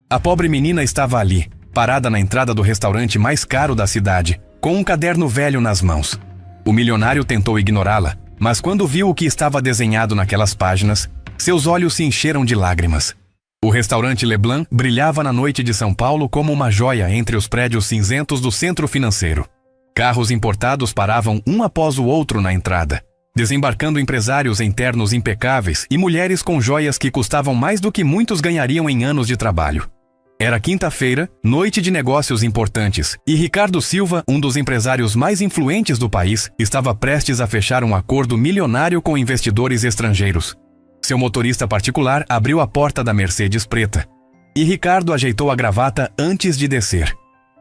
A pobre menina estava ali, parada na entrada do restaurante mais caro da cidade, com um caderno velho nas mãos. O milionário tentou ignorá-la, mas quando viu o que estava desenhado naquelas páginas, seus olhos se encheram de lágrimas. O restaurante Leblanc brilhava na noite de São Paulo como uma joia entre os prédios cinzentos do centro financeiro. Carros importados paravam um após o outro na entrada, desembarcando empresários em ternos impecáveis e mulheres com joias que custavam mais do que muitos ganhariam em anos de trabalho. Era quinta-feira, noite de negócios importantes, e Ricardo Silva, um dos empresários mais influentes do país, estava prestes a fechar um acordo milionário com investidores estrangeiros. Seu motorista particular abriu a porta da Mercedes preta, e Ricardo ajeitou a gravata antes de descer.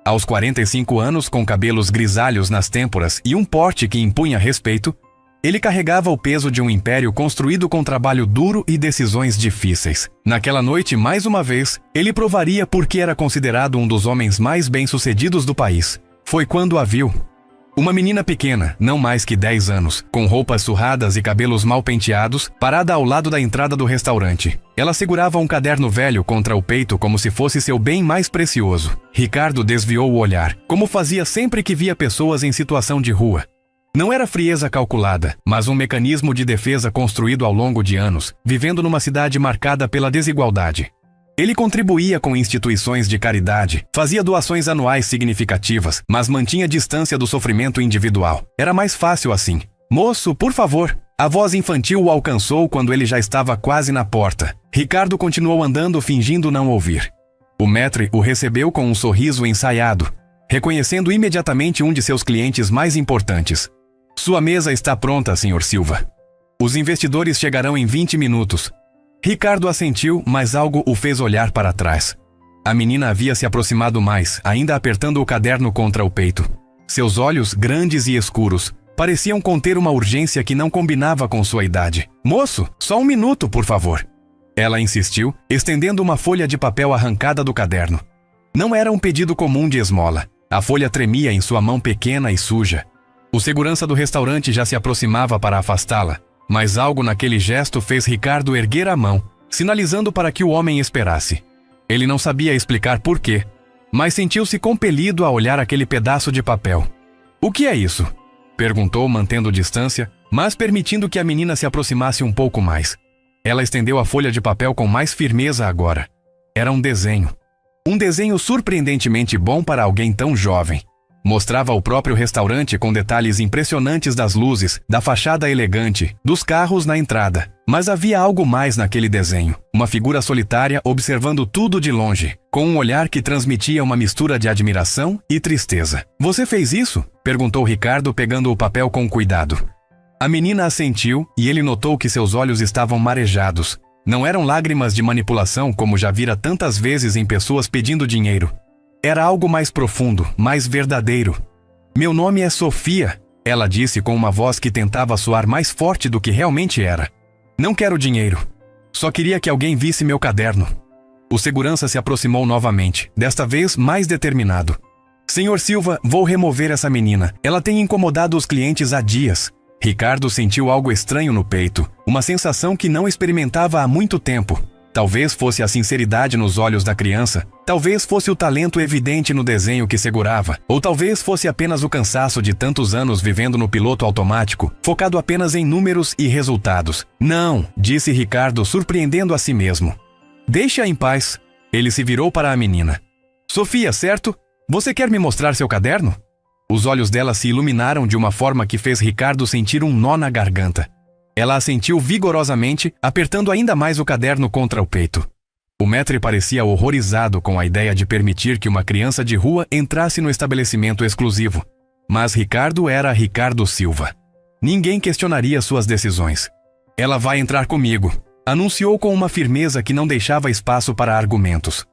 Aos 45 anos, com cabelos grisalhos nas têmporas e um porte que impunha respeito, ele carregava o peso de um império construído com trabalho duro e decisões difíceis. Naquela noite, mais uma vez, ele provaria por que era considerado um dos homens mais bem-sucedidos do país. Foi quando a viu. Uma menina pequena, não mais que 10 anos, com roupas surradas e cabelos mal penteados, parada ao lado da entrada do restaurante. Ela segurava um caderno velho contra o peito como se fosse seu bem mais precioso. Ricardo desviou o olhar, como fazia sempre que via pessoas em situação de rua. Não era frieza calculada, mas um mecanismo de defesa construído ao longo de anos, vivendo numa cidade marcada pela desigualdade. Ele contribuía com instituições de caridade, fazia doações anuais significativas, mas mantinha distância do sofrimento individual. Era mais fácil assim. "Moço, por favor." A voz infantil o alcançou quando ele já estava quase na porta. Ricardo continuou andando fingindo não ouvir. O maître o recebeu com um sorriso ensaiado, reconhecendo imediatamente um de seus clientes mais importantes. "Sua mesa está pronta, Sr. Silva. Os investidores chegarão em 20 minutos. Ricardo assentiu, mas algo o fez olhar para trás. A menina havia se aproximado mais, ainda apertando o caderno contra o peito. Seus olhos, grandes e escuros, pareciam conter uma urgência que não combinava com sua idade. "Moço, só um minuto, por favor." Ela insistiu, estendendo uma folha de papel arrancada do caderno. Não era um pedido comum de esmola. A folha tremia em sua mão pequena e suja. O segurança do restaurante já se aproximava para afastá-la, mas algo naquele gesto fez Ricardo erguer a mão, sinalizando para que o homem esperasse. Ele não sabia explicar por quê, mas sentiu-se compelido a olhar aquele pedaço de papel. "O que é isso?" perguntou, mantendo distância, mas permitindo que a menina se aproximasse um pouco mais. Ela estendeu a folha de papel com mais firmeza agora. Era um desenho. Um desenho surpreendentemente bom para alguém tão jovem. Mostrava o próprio restaurante com detalhes impressionantes das luzes, da fachada elegante, dos carros na entrada. Mas havia algo mais naquele desenho. Uma figura solitária observando tudo de longe, com um olhar que transmitia uma mistura de admiração e tristeza. "Você fez isso?" perguntou Ricardo, pegando o papel com cuidado. A menina assentiu e ele notou que seus olhos estavam marejados. Não eram lágrimas de manipulação como já vira tantas vezes em pessoas pedindo dinheiro. Era algo mais profundo, mais verdadeiro. "Meu nome é Sofia," ela disse com uma voz que tentava soar mais forte do que realmente era. "Não quero dinheiro. Só queria que alguém visse meu caderno." O segurança se aproximou novamente, desta vez mais determinado. "Senhor Silva, vou remover essa menina. Ela tem incomodado os clientes há dias." Ricardo sentiu algo estranho no peito, uma sensação que não experimentava há muito tempo. Talvez fosse a sinceridade nos olhos da criança, talvez fosse o talento evidente no desenho que segurava, ou talvez fosse apenas o cansaço de tantos anos vivendo no piloto automático, focado apenas em números e resultados. "Não," disse Ricardo, surpreendendo a si mesmo. "Deixe-a em paz." Ele se virou para a menina. "Sofia, certo? Você quer me mostrar seu caderno?" Os olhos dela se iluminaram de uma forma que fez Ricardo sentir um nó na garganta. Ela assentiu vigorosamente, apertando ainda mais o caderno contra o peito. O maître parecia horrorizado com a ideia de permitir que uma criança de rua entrasse no estabelecimento exclusivo. Mas Ricardo era Ricardo Silva. Ninguém questionaria suas decisões. "Ela vai entrar comigo," anunciou com uma firmeza que não deixava espaço para argumentos.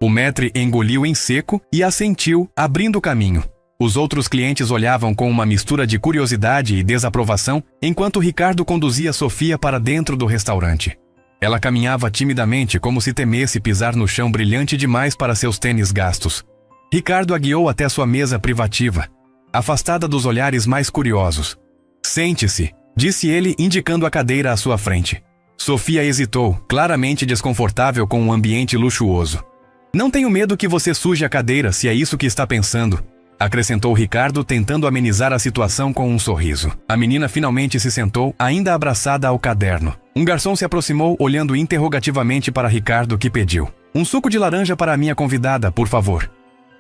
O maître engoliu em seco e assentiu, abrindo caminho. Os outros clientes olhavam com uma mistura de curiosidade e desaprovação enquanto Ricardo conduzia Sofia para dentro do restaurante. Ela caminhava timidamente como se temesse pisar no chão brilhante demais para seus tênis gastos. Ricardo a guiou até sua mesa privativa, afastada dos olhares mais curiosos. "Sente-se", disse ele, indicando a cadeira à sua frente. Sofia hesitou, claramente desconfortável com o ambiente luxuoso. Não tenho medo que você suje a cadeira, se é isso que está pensando, acrescentou Ricardo, tentando amenizar a situação com um sorriso. A menina finalmente se sentou, ainda abraçada ao caderno. Um garçom se aproximou, olhando interrogativamente para Ricardo, que pediu: "Um suco de laranja para a minha convidada, por favor.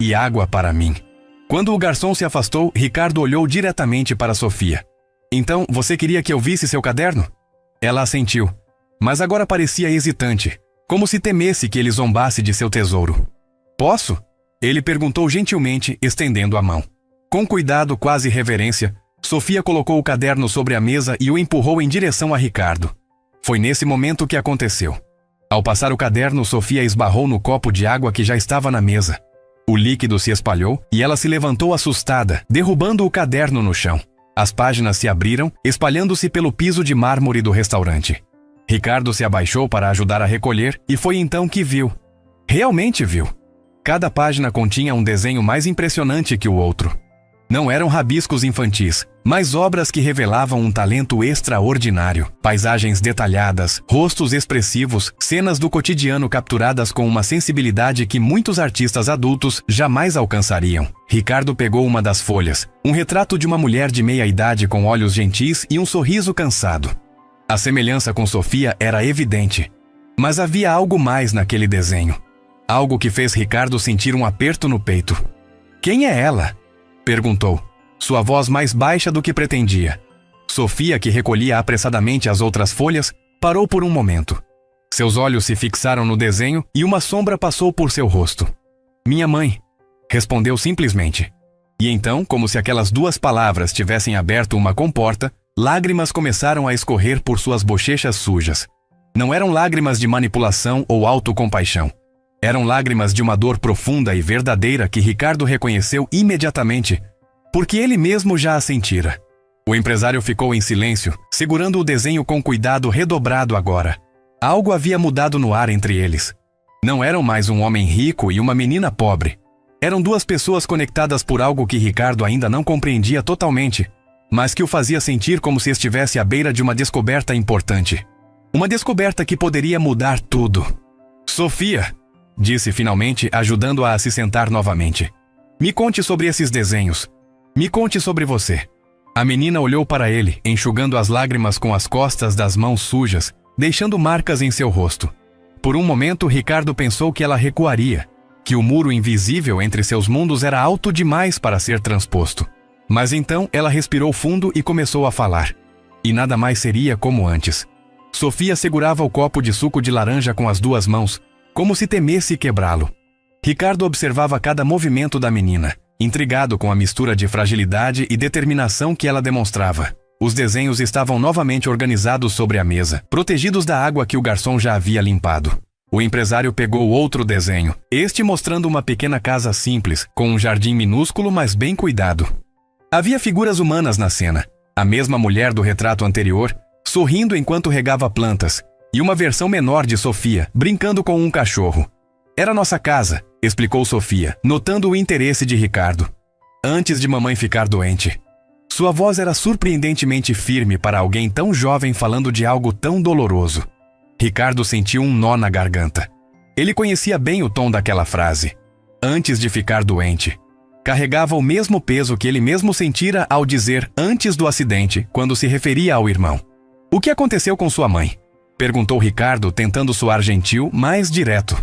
E água para mim." Quando o garçom se afastou, Ricardo olhou diretamente para Sofia. "Então, você queria que eu visse seu caderno?" Ela assentiu, mas agora parecia hesitante, como se temesse que ele zombasse de seu tesouro. "Posso?" Ele perguntou gentilmente, estendendo a mão. Com cuidado, quase reverência, Sofia colocou o caderno sobre a mesa e o empurrou em direção a Ricardo. Foi nesse momento que aconteceu. Ao passar o caderno, Sofia esbarrou no copo de água que já estava na mesa. O líquido se espalhou e ela se levantou assustada, derrubando o caderno no chão. As páginas se abriram, espalhando-se pelo piso de mármore do restaurante. Ricardo se abaixou para ajudar a recolher e foi então que viu. Realmente viu. Cada página continha um desenho mais impressionante que o outro. Não eram rabiscos infantis, mas obras que revelavam um talento extraordinário. Paisagens detalhadas, rostos expressivos, cenas do cotidiano capturadas com uma sensibilidade que muitos artistas adultos jamais alcançariam. Ricardo pegou uma das folhas, um retrato de uma mulher de meia-idade com olhos gentis e um sorriso cansado. A semelhança com Sofia era evidente, mas havia algo mais naquele desenho. Algo que fez Ricardo sentir um aperto no peito. "Quem é ela?" perguntou, sua voz mais baixa do que pretendia. Sofia, que recolhia apressadamente as outras folhas, parou por um momento. Seus olhos se fixaram no desenho e uma sombra passou por seu rosto. "Minha mãe", respondeu simplesmente. E então, como se aquelas duas palavras tivessem aberto uma comporta, lágrimas começaram a escorrer por suas bochechas sujas. Não eram lágrimas de manipulação ou autocompaixão. Eram lágrimas de uma dor profunda e verdadeira que Ricardo reconheceu imediatamente, porque ele mesmo já a sentira. O empresário ficou em silêncio, segurando o desenho com cuidado redobrado agora. Algo havia mudado no ar entre eles. Não eram mais um homem rico e uma menina pobre. Eram duas pessoas conectadas por algo que Ricardo ainda não compreendia totalmente, mas que o fazia sentir como se estivesse à beira de uma descoberta importante. Uma descoberta que poderia mudar tudo. "Sofia", disse finalmente, ajudando-a a se sentar novamente. "Me conte sobre esses desenhos. Me conte sobre você." A menina olhou para ele, enxugando as lágrimas com as costas das mãos sujas, deixando marcas em seu rosto. Por um momento, Ricardo pensou que ela recuaria, que o muro invisível entre seus mundos era alto demais para ser transposto. Mas então ela respirou fundo e começou a falar. E nada mais seria como antes. Sofia segurava o copo de suco de laranja com as duas mãos, como se temesse quebrá-lo. Ricardo observava cada movimento da menina, intrigado com a mistura de fragilidade e determinação que ela demonstrava. Os desenhos estavam novamente organizados sobre a mesa, protegidos da água que o garçom já havia limpado. O empresário pegou outro desenho, este mostrando uma pequena casa simples, com um jardim minúsculo, mas bem cuidado. Havia figuras humanas na cena, a mesma mulher do retrato anterior, sorrindo enquanto regava plantas, e uma versão menor de Sofia, brincando com um cachorro. "Era nossa casa", explicou Sofia, notando o interesse de Ricardo. "Antes de mamãe ficar doente." Sua voz era surpreendentemente firme para alguém tão jovem falando de algo tão doloroso. Ricardo sentiu um nó na garganta. Ele conhecia bem o tom daquela frase. "Antes de ficar doente." Carregava o mesmo peso que ele mesmo sentira ao dizer "antes do acidente", quando se referia ao irmão. "O que aconteceu com sua mãe?" perguntou Ricardo, tentando soar gentil, mas direto.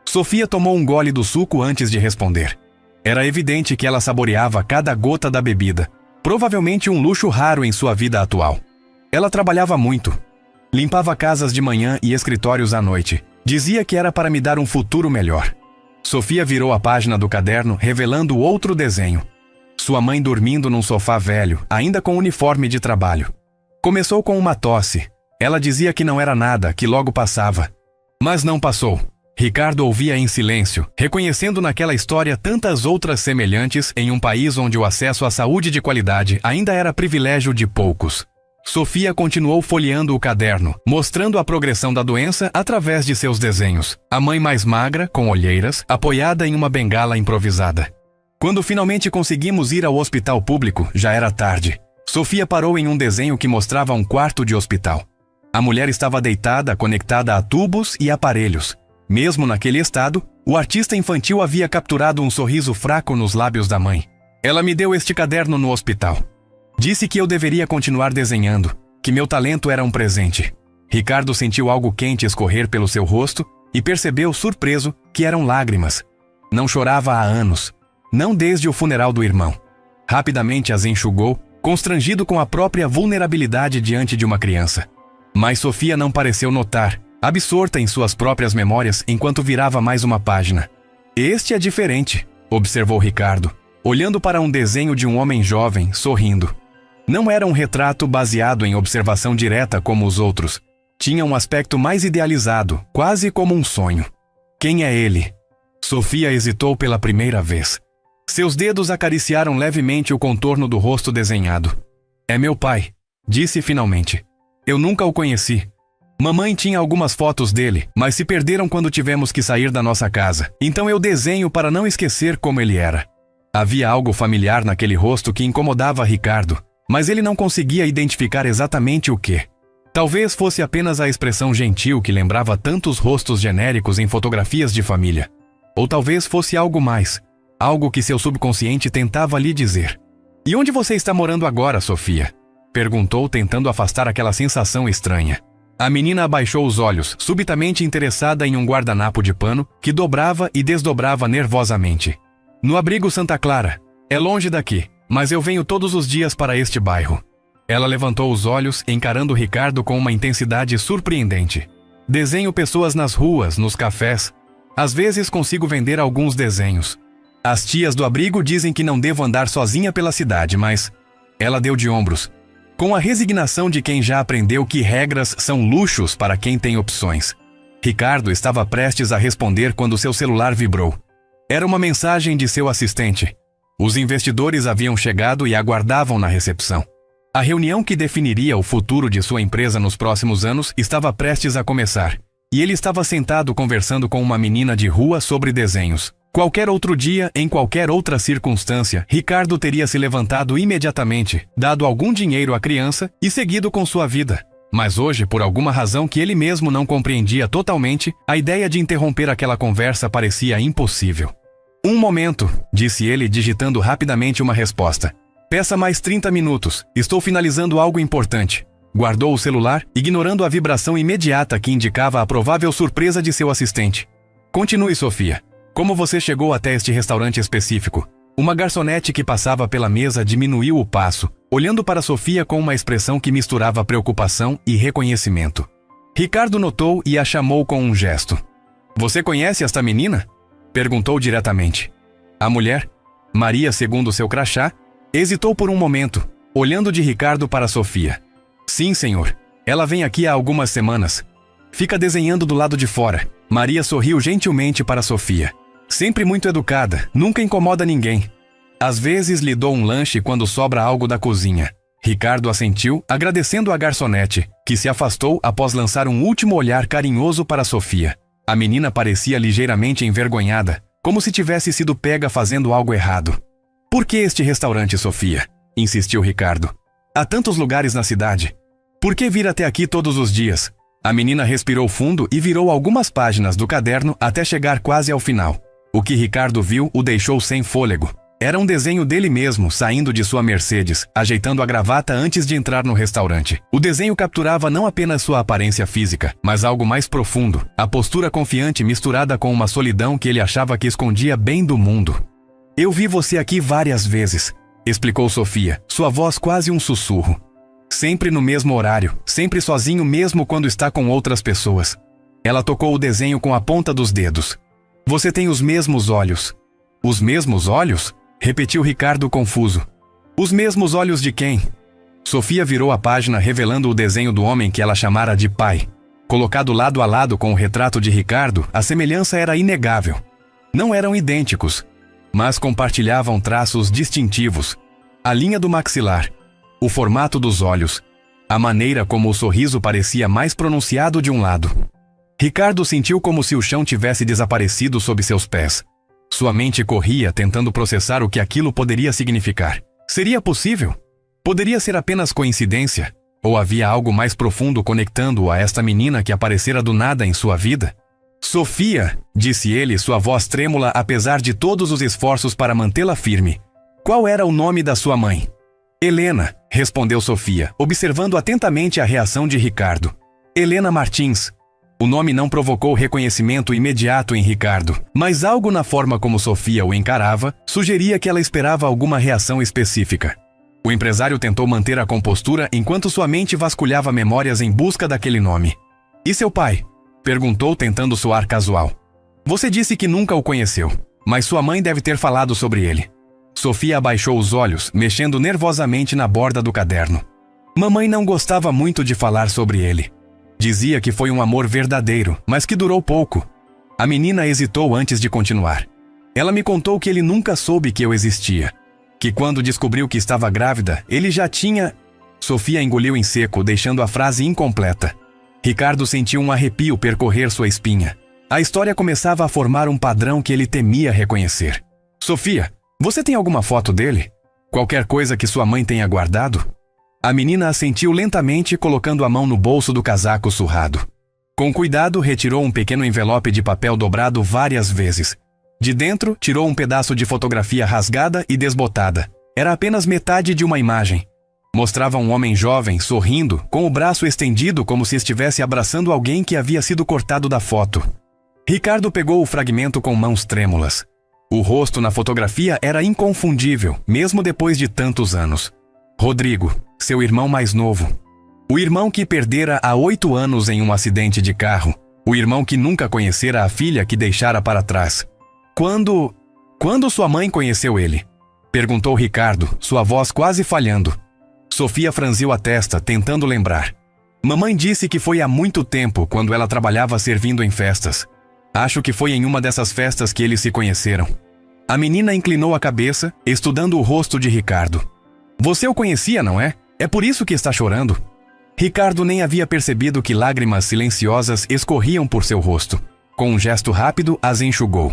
Sofia tomou um gole do suco antes de responder. Era evidente que ela saboreava cada gota da bebida, provavelmente um luxo raro em sua vida atual. Ela trabalhava muito. Limpava casas de manhã e escritórios à noite. Dizia que era para me dar um futuro melhor. Sofia virou a página do caderno, revelando outro desenho. Sua mãe dormindo num sofá velho, ainda com uniforme de trabalho. Começou com uma tosse. Ela dizia que não era nada, que logo passava. Mas não passou. Ricardo ouvia em silêncio, reconhecendo naquela história tantas outras semelhantes em um país onde o acesso à saúde de qualidade ainda era privilégio de poucos. Sofia continuou folheando o caderno, mostrando a progressão da doença através de seus desenhos. A mãe mais magra, com olheiras, apoiada em uma bengala improvisada. Quando finalmente conseguimos ir ao hospital público, já era tarde. Sofia parou em um desenho que mostrava um quarto de hospital. A mulher estava deitada, conectada a tubos e aparelhos. Mesmo naquele estado, o artista infantil havia capturado um sorriso fraco nos lábios da mãe. Ela me deu este caderno no hospital. Disse que eu deveria continuar desenhando, que meu talento era um presente. Ricardo sentiu algo quente escorrer pelo seu rosto e percebeu, surpreso, que eram lágrimas. Não chorava há anos, não desde o funeral do irmão. Rapidamente as enxugou, constrangido com a própria vulnerabilidade diante de uma criança. Mas Sofia não pareceu notar, absorta em suas próprias memórias enquanto virava mais uma página. Este é diferente, observou Ricardo, olhando para um desenho de um homem jovem, sorrindo. Não era um retrato baseado em observação direta como os outros. Tinha um aspecto mais idealizado, quase como um sonho. Quem é ele? Sofia hesitou pela primeira vez. Seus dedos acariciaram levemente o contorno do rosto desenhado. É meu pai, disse finalmente. Eu nunca o conheci. Mamãe tinha algumas fotos dele, mas se perderam quando tivemos que sair da nossa casa. Então eu desenho para não esquecer como ele era. Havia algo familiar naquele rosto que incomodava Ricardo, mas ele não conseguia identificar exatamente o que. Talvez fosse apenas a expressão gentil que lembrava tantos rostos genéricos em fotografias de família. Ou talvez fosse algo mais, algo que seu subconsciente tentava lhe dizer. E onde você está morando agora, Sofia? Perguntou, tentando afastar aquela sensação estranha. A menina abaixou os olhos, subitamente interessada em um guardanapo de pano que dobrava e desdobrava nervosamente. No abrigo Santa Clara. É longe daqui, mas eu venho todos os dias para este bairro. Ela levantou os olhos, encarando Ricardo com uma intensidade surpreendente. Desenho pessoas nas ruas, nos cafés. Às vezes consigo vender alguns desenhos. As tias do abrigo dizem que não devo andar sozinha pela cidade, mas... Ela deu de ombros, com a resignação de quem já aprendeu que regras são luxos para quem tem opções. Ricardo estava prestes a responder quando seu celular vibrou. Era uma mensagem de seu assistente. Os investidores haviam chegado e aguardavam na recepção. A reunião que definiria o futuro de sua empresa nos próximos anos estava prestes a começar, e ele estava sentado conversando com uma menina de rua sobre desenhos. Qualquer outro dia, em qualquer outra circunstância, Ricardo teria se levantado imediatamente, dado algum dinheiro à criança e seguido com sua vida. Mas hoje, por alguma razão que ele mesmo não compreendia totalmente, a ideia de interromper aquela conversa parecia impossível. Um momento, disse ele, digitando rapidamente uma resposta. Peça mais 30 minutos, estou finalizando algo importante. Guardou o celular, ignorando a vibração imediata que indicava a provável surpresa de seu assistente. Continue, Sofia. Como você chegou até este restaurante específico? Uma garçonete que passava pela mesa diminuiu o passo, olhando para Sofia com uma expressão que misturava preocupação e reconhecimento. Ricardo notou e a chamou com um gesto. Você conhece esta menina? Perguntou diretamente. A mulher, Maria segundo seu crachá, hesitou por um momento, olhando de Ricardo para Sofia. Sim, senhor. Ela vem aqui há algumas semanas. Fica desenhando do lado de fora. Maria sorriu gentilmente para Sofia. Sempre muito educada, nunca incomoda ninguém. Às vezes lhe dou um lanche quando sobra algo da cozinha. Ricardo assentiu, agradecendo a garçonete, que se afastou após lançar um último olhar carinhoso para Sofia. A menina parecia ligeiramente envergonhada, como se tivesse sido pega fazendo algo errado. Por que este restaurante, Sofia? Insistiu Ricardo. Há tantos lugares na cidade. Por que vir até aqui todos os dias? A menina respirou fundo e virou algumas páginas do caderno até chegar quase ao final. O que Ricardo viu o deixou sem fôlego. Era um desenho dele mesmo, saindo de sua Mercedes, ajeitando a gravata antes de entrar no restaurante. O desenho capturava não apenas sua aparência física, mas algo mais profundo, a postura confiante misturada com uma solidão que ele achava que escondia bem do mundo. Eu vi você aqui várias vezes, explicou Sofia, sua voz quase um sussurro. Sempre no mesmo horário, sempre sozinho mesmo quando está com outras pessoas. Ela tocou o desenho com a ponta dos dedos. Você tem os mesmos olhos. Os mesmos olhos? Repetiu Ricardo confuso. Os mesmos olhos de quem? Sofia virou a página revelando o desenho do homem que ela chamara de pai. Colocado lado a lado com o retrato de Ricardo, a semelhança era inegável. Não eram idênticos, mas compartilhavam traços distintivos. A linha do maxilar, o formato dos olhos, a maneira como o sorriso parecia mais pronunciado de um lado. Ricardo sentiu como se o chão tivesse desaparecido sob seus pés. Sua mente corria tentando processar o que aquilo poderia significar. Seria possível? Poderia ser apenas coincidência? Ou havia algo mais profundo conectando-o a esta menina que aparecera do nada em sua vida? Sofia, disse ele, sua voz trêmula apesar de todos os esforços para mantê-la firme. Qual era o nome da sua mãe? Helena, respondeu Sofia, observando atentamente a reação de Ricardo. Helena Martins. O nome não provocou reconhecimento imediato em Ricardo, mas algo na forma como Sofia o encarava sugeria que ela esperava alguma reação específica. O empresário tentou manter a compostura enquanto sua mente vasculhava memórias em busca daquele nome. E seu pai? Perguntou tentando soar casual. Você disse que nunca o conheceu, mas sua mãe deve ter falado sobre ele. Sofia abaixou os olhos, mexendo nervosamente na borda do caderno. Mamãe não gostava muito de falar sobre ele. Dizia que foi um amor verdadeiro, mas que durou pouco. A menina hesitou antes de continuar. Ela me contou que ele nunca soube que eu existia. Que quando descobriu que estava grávida, ele já tinha... Sofia engoliu em seco, deixando a frase incompleta. Ricardo sentiu um arrepio percorrer sua espinha. A história começava a formar um padrão que ele temia reconhecer. Sofia, você tem alguma foto dele? Qualquer coisa que sua mãe tenha guardado? A menina assentiu lentamente, colocando a mão no bolso do casaco surrado. Com cuidado, retirou um pequeno envelope de papel dobrado várias vezes. De dentro, tirou um pedaço de fotografia rasgada e desbotada. Era apenas metade de uma imagem. Mostrava um homem jovem, sorrindo, com o braço estendido como se estivesse abraçando alguém que havia sido cortado da foto. Ricardo pegou o fragmento com mãos trêmulas. O rosto na fotografia era inconfundível, mesmo depois de tantos anos. Rodrigo, seu irmão mais novo. O irmão que perdera há 8 anos em um acidente de carro. O irmão que nunca conhecera a filha que deixara para trás. Quando sua mãe conheceu ele? Perguntou Ricardo, sua voz quase falhando. Sofia franziu a testa, tentando lembrar. Mamãe disse que foi há muito tempo, quando ela trabalhava servindo em festas. Acho que foi em uma dessas festas que eles se conheceram. A menina inclinou a cabeça, estudando o rosto de Ricardo. Você o conhecia, não é? É por isso que está chorando. Ricardo nem havia percebido que lágrimas silenciosas escorriam por seu rosto. Com um gesto rápido, as enxugou.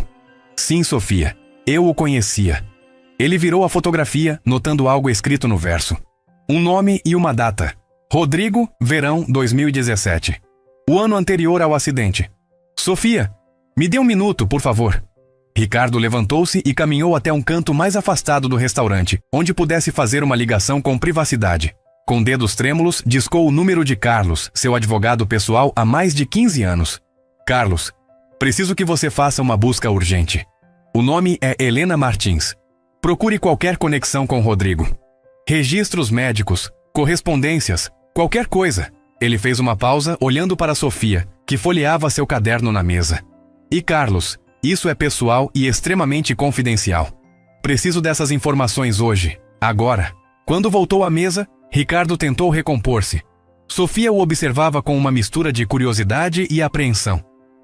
Sim, Sofia, eu o conhecia. Ele virou a fotografia, notando algo escrito no verso. Um nome e uma data. Rodrigo, verão 2017. O ano anterior ao acidente. Sofia, me dê um minuto, por favor. Ricardo levantou-se e caminhou até um canto mais afastado do restaurante, onde pudesse fazer uma ligação com privacidade. Com dedos trêmulos, discou o número de Carlos, seu advogado pessoal há mais de 15 anos. Carlos, preciso que você faça uma busca urgente. O nome é Helena Martins. Procure qualquer conexão com Rodrigo. Registros médicos, correspondências, qualquer coisa. Ele fez uma pausa, olhando para Sofia, que folheava seu caderno na mesa. E Carlos, isso é pessoal e extremamente confidencial. Preciso dessas informações hoje, agora. Quando voltou à mesa, Ricardo tentou recompor-se. Sofia o observava com uma mistura de curiosidade e apreensão.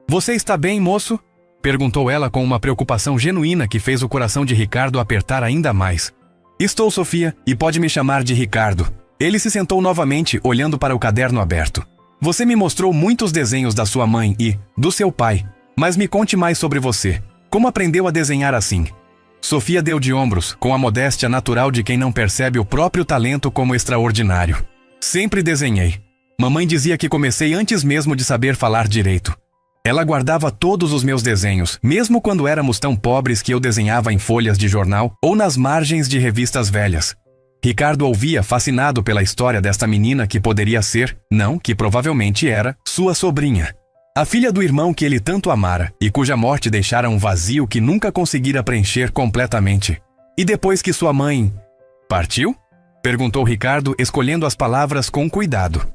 Você está bem, moço? Perguntou ela com uma preocupação genuína que fez o coração de Ricardo apertar ainda mais. Estou, Sofia, e pode me chamar de Ricardo. Ele se sentou novamente, olhando para o caderno aberto. Você me mostrou muitos desenhos da sua mãe e do seu pai, mas me conte mais sobre você. Como aprendeu a desenhar assim? Sofia deu de ombros, com a modéstia natural de quem não percebe o próprio talento como extraordinário. Sempre desenhei. Mamãe dizia que comecei antes mesmo de saber falar direito. Ela guardava todos os meus desenhos, mesmo quando éramos tão pobres que eu desenhava em folhas de jornal ou nas margens de revistas velhas. Ricardo ouvia fascinado pela história desta menina que poderia ser, não, que provavelmente era, sua sobrinha. A filha do irmão que ele tanto amara e cuja morte deixara um vazio que nunca conseguira preencher completamente. E depois que sua mãe... Partiu? Perguntou Ricardo, escolhendo as palavras com cuidado.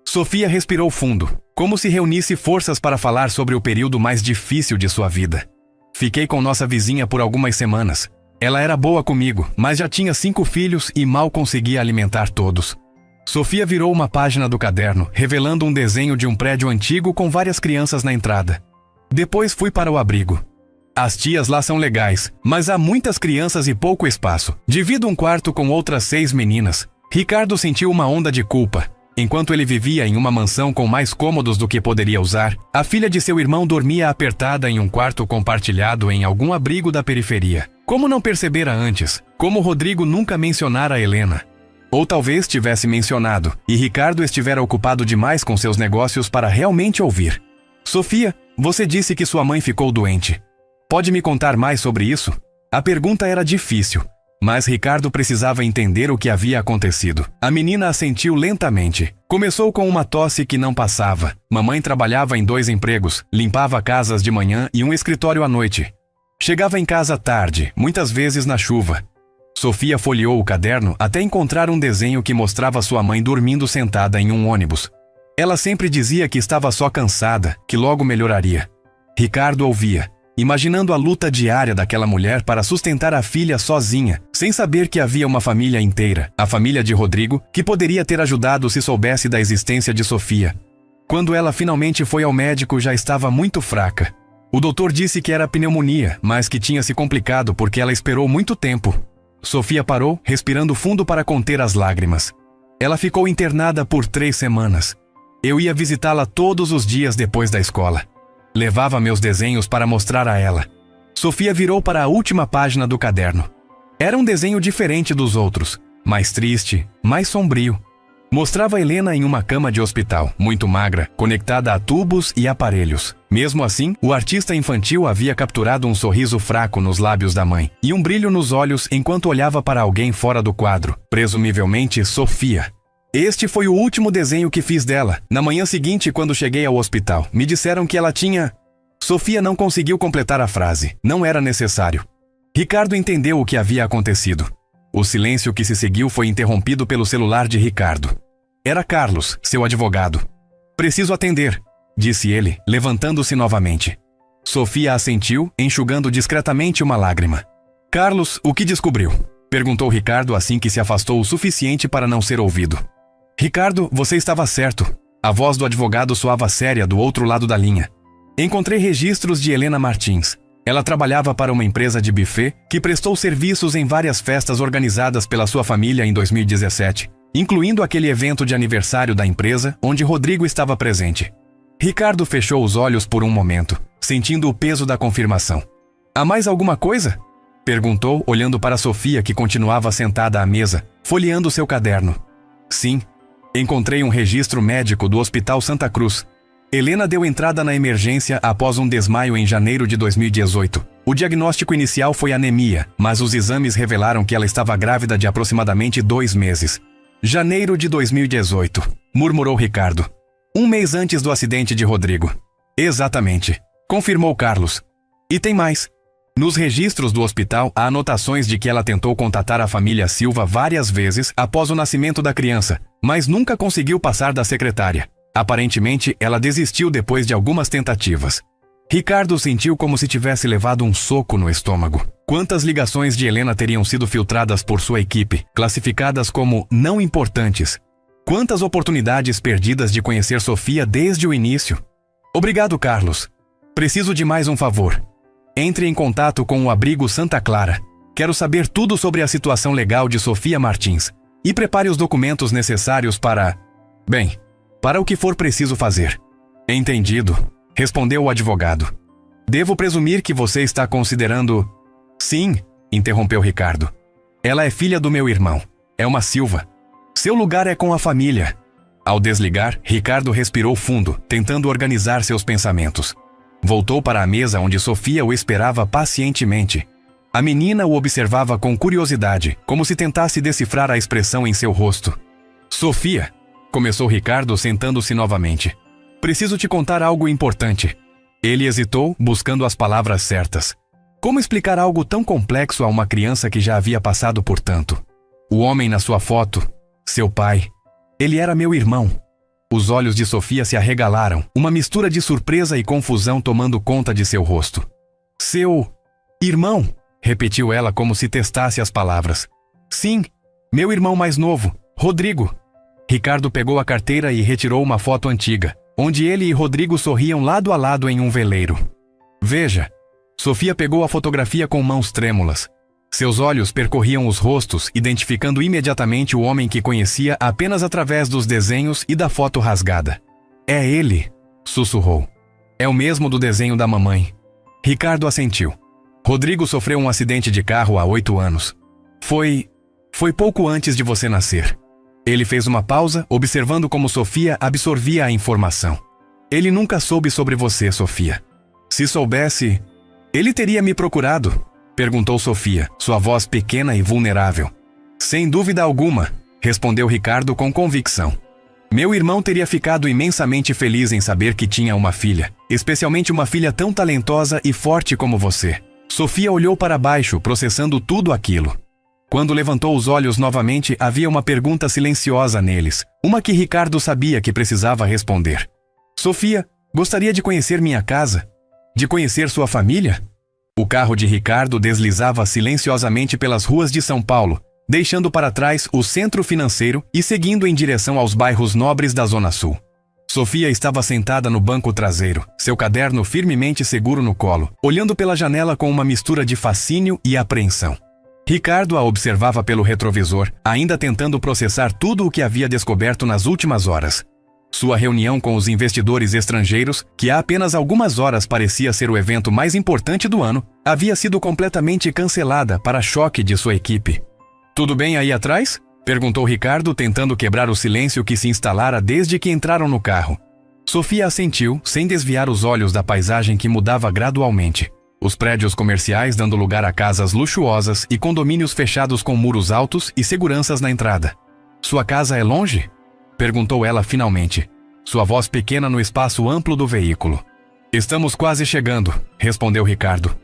Sofia respirou fundo, como se reunisse forças para falar sobre o período mais difícil de sua vida. Fiquei com nossa vizinha por algumas semanas. Ela era boa comigo, mas já tinha 5 filhos e mal conseguia alimentar todos. Sofia virou uma página do caderno, revelando um desenho de um prédio antigo com várias crianças na entrada. Depois fui para o abrigo. As tias lá são legais, mas há muitas crianças e pouco espaço. Divido um quarto com outras 6 meninas. Ricardo sentiu uma onda de culpa. Enquanto ele vivia em uma mansão com mais cômodos do que poderia usar, a filha de seu irmão dormia apertada em um quarto compartilhado em algum abrigo da periferia. Como não percebera antes? Como Rodrigo nunca mencionara a Helena? Ou talvez tivesse mencionado, e Ricardo estivera ocupado demais com seus negócios para realmente ouvir. Sofia, você disse que sua mãe ficou doente. Pode me contar mais sobre isso? A pergunta era difícil, mas Ricardo precisava entender o que havia acontecido. A menina assentiu lentamente. Começou com uma tosse que não passava. Mamãe trabalhava em 2 empregos, limpava casas de manhã e um escritório à noite. Chegava em casa tarde, muitas vezes na chuva. Sofia folheou o caderno até encontrar um desenho que mostrava sua mãe dormindo sentada em um ônibus. Ela sempre dizia que estava só cansada, que logo melhoraria. Ricardo ouvia, imaginando a luta diária daquela mulher para sustentar a filha sozinha, sem saber que havia uma família inteira, a família de Rodrigo, que poderia ter ajudado se soubesse da existência de Sofia. Quando ela finalmente foi ao médico, já estava muito fraca. O doutor disse que era pneumonia, mas que tinha se complicado porque ela esperou muito tempo. Sofia parou, respirando fundo para conter as lágrimas. Ela ficou internada por 3 semanas. Eu ia visitá-la todos os dias depois da escola. Levava meus desenhos para mostrar a ela. Sofia virou para a última página do caderno. Era um desenho diferente dos outros, mais triste, mais sombrio. Mostrava Helena em uma cama de hospital, muito magra, conectada a tubos e aparelhos. Mesmo assim, o artista infantil havia capturado um sorriso fraco nos lábios da mãe e um brilho nos olhos enquanto olhava para alguém fora do quadro, presumivelmente Sofia. Este foi o último desenho que fiz dela. Na manhã seguinte, quando cheguei ao hospital, me disseram que ela tinha... Sofia não conseguiu completar a frase. Não era necessário. Ricardo entendeu o que havia acontecido. O silêncio que se seguiu foi interrompido pelo celular de Ricardo. Era Carlos, seu advogado. Preciso atender, disse ele, levantando-se novamente. Sofia assentiu, enxugando discretamente uma lágrima. Carlos, o que descobriu? Perguntou Ricardo assim que se afastou o suficiente para não ser ouvido. Ricardo, você estava certo. A voz do advogado soava séria do outro lado da linha. Encontrei registros de Helena Martins. Ela trabalhava para uma empresa de buffet que prestou serviços em várias festas organizadas pela sua família em 2017, incluindo aquele evento de aniversário da empresa onde Rodrigo estava presente. Ricardo fechou os olhos por um momento, sentindo o peso da confirmação. Há mais alguma coisa? Perguntou, olhando para Sofia, que continuava sentada à mesa, folheando seu caderno. Sim. Encontrei um registro médico do Hospital Santa Cruz. Helena deu entrada na emergência após um desmaio em janeiro de 2018. O diagnóstico inicial foi anemia, mas os exames revelaram que ela estava grávida de aproximadamente 2 meses. Janeiro de 2018, murmurou Ricardo. 1 mês antes do acidente de Rodrigo. Exatamente, confirmou Carlos. E tem mais. Nos registros do hospital há anotações de que ela tentou contatar a família Silva várias vezes após o nascimento da criança, mas nunca conseguiu passar da secretária. Aparentemente, ela desistiu depois de algumas tentativas. Ricardo sentiu como se tivesse levado um soco no estômago. Quantas ligações de Helena teriam sido filtradas por sua equipe, classificadas como não importantes? Quantas oportunidades perdidas de conhecer Sofia desde o início? Obrigado, Carlos. Preciso de mais um favor. Entre em contato com o abrigo Santa Clara. Quero saber tudo sobre a situação legal de Sofia Martins. E prepare os documentos necessários para... Bem, para o que for preciso fazer. Entendido, respondeu o advogado. Devo presumir que você está considerando... Sim, interrompeu Ricardo. Ela é filha do meu irmão. É uma Silva. Seu lugar é com a família. Ao desligar, Ricardo respirou fundo, tentando organizar seus pensamentos. Voltou para a mesa onde Sofia o esperava pacientemente. A menina o observava com curiosidade, como se tentasse decifrar a expressão em seu rosto. Sofia, começou Ricardo sentando-se novamente. Preciso te contar algo importante. Ele hesitou, buscando as palavras certas. Como explicar algo tão complexo a uma criança que já havia passado por tanto? O homem na sua foto, seu pai, ele era meu irmão. Os olhos de Sofia se arregalaram, uma mistura de surpresa e confusão tomando conta de seu rosto. Seu irmão, repetiu ela como se testasse as palavras. Sim, meu irmão mais novo, Rodrigo. Ricardo pegou a carteira e retirou uma foto antiga, onde ele e Rodrigo sorriam lado a lado em um veleiro. Veja, Sofia pegou a fotografia com mãos trêmulas. Seus olhos percorriam os rostos, identificando imediatamente o homem que conhecia apenas através dos desenhos e da foto rasgada. É ele, sussurrou. É o mesmo do desenho da mamãe. Ricardo assentiu. Rodrigo sofreu um acidente de carro há 8 anos. Foi pouco antes de você nascer. Ele fez uma pausa, observando como Sofia absorvia a informação. Ele nunca soube sobre você, Sofia. Se soubesse, ele teria me procurado? Perguntou Sofia, sua voz pequena e vulnerável. Sem dúvida alguma, respondeu Ricardo com convicção. Meu irmão teria ficado imensamente feliz em saber que tinha uma filha, especialmente uma filha tão talentosa e forte como você. Sofia olhou para baixo, processando tudo aquilo. Quando levantou os olhos novamente, havia uma pergunta silenciosa neles, uma que Ricardo sabia que precisava responder. Sofia, gostaria de conhecer minha casa? De conhecer sua família? O carro de Ricardo deslizava silenciosamente pelas ruas de São Paulo, deixando para trás o centro financeiro e seguindo em direção aos bairros nobres da Zona Sul. Sofia estava sentada no banco traseiro, seu caderno firmemente seguro no colo, olhando pela janela com uma mistura de fascínio e apreensão. Ricardo a observava pelo retrovisor, ainda tentando processar tudo o que havia descoberto nas últimas horas. Sua reunião com os investidores estrangeiros, que há apenas algumas horas parecia ser o evento mais importante do ano, havia sido completamente cancelada para choque de sua equipe. Tudo bem aí atrás? Perguntou Ricardo, tentando quebrar o silêncio que se instalara desde que entraram no carro. Sofia assentiu, sem desviar os olhos da paisagem que mudava gradualmente. Os prédios comerciais dando lugar a casas luxuosas e condomínios fechados com muros altos e seguranças na entrada. Sua casa é longe? Perguntou ela finalmente, sua voz pequena no espaço amplo do veículo. Estamos quase chegando, respondeu Ricardo.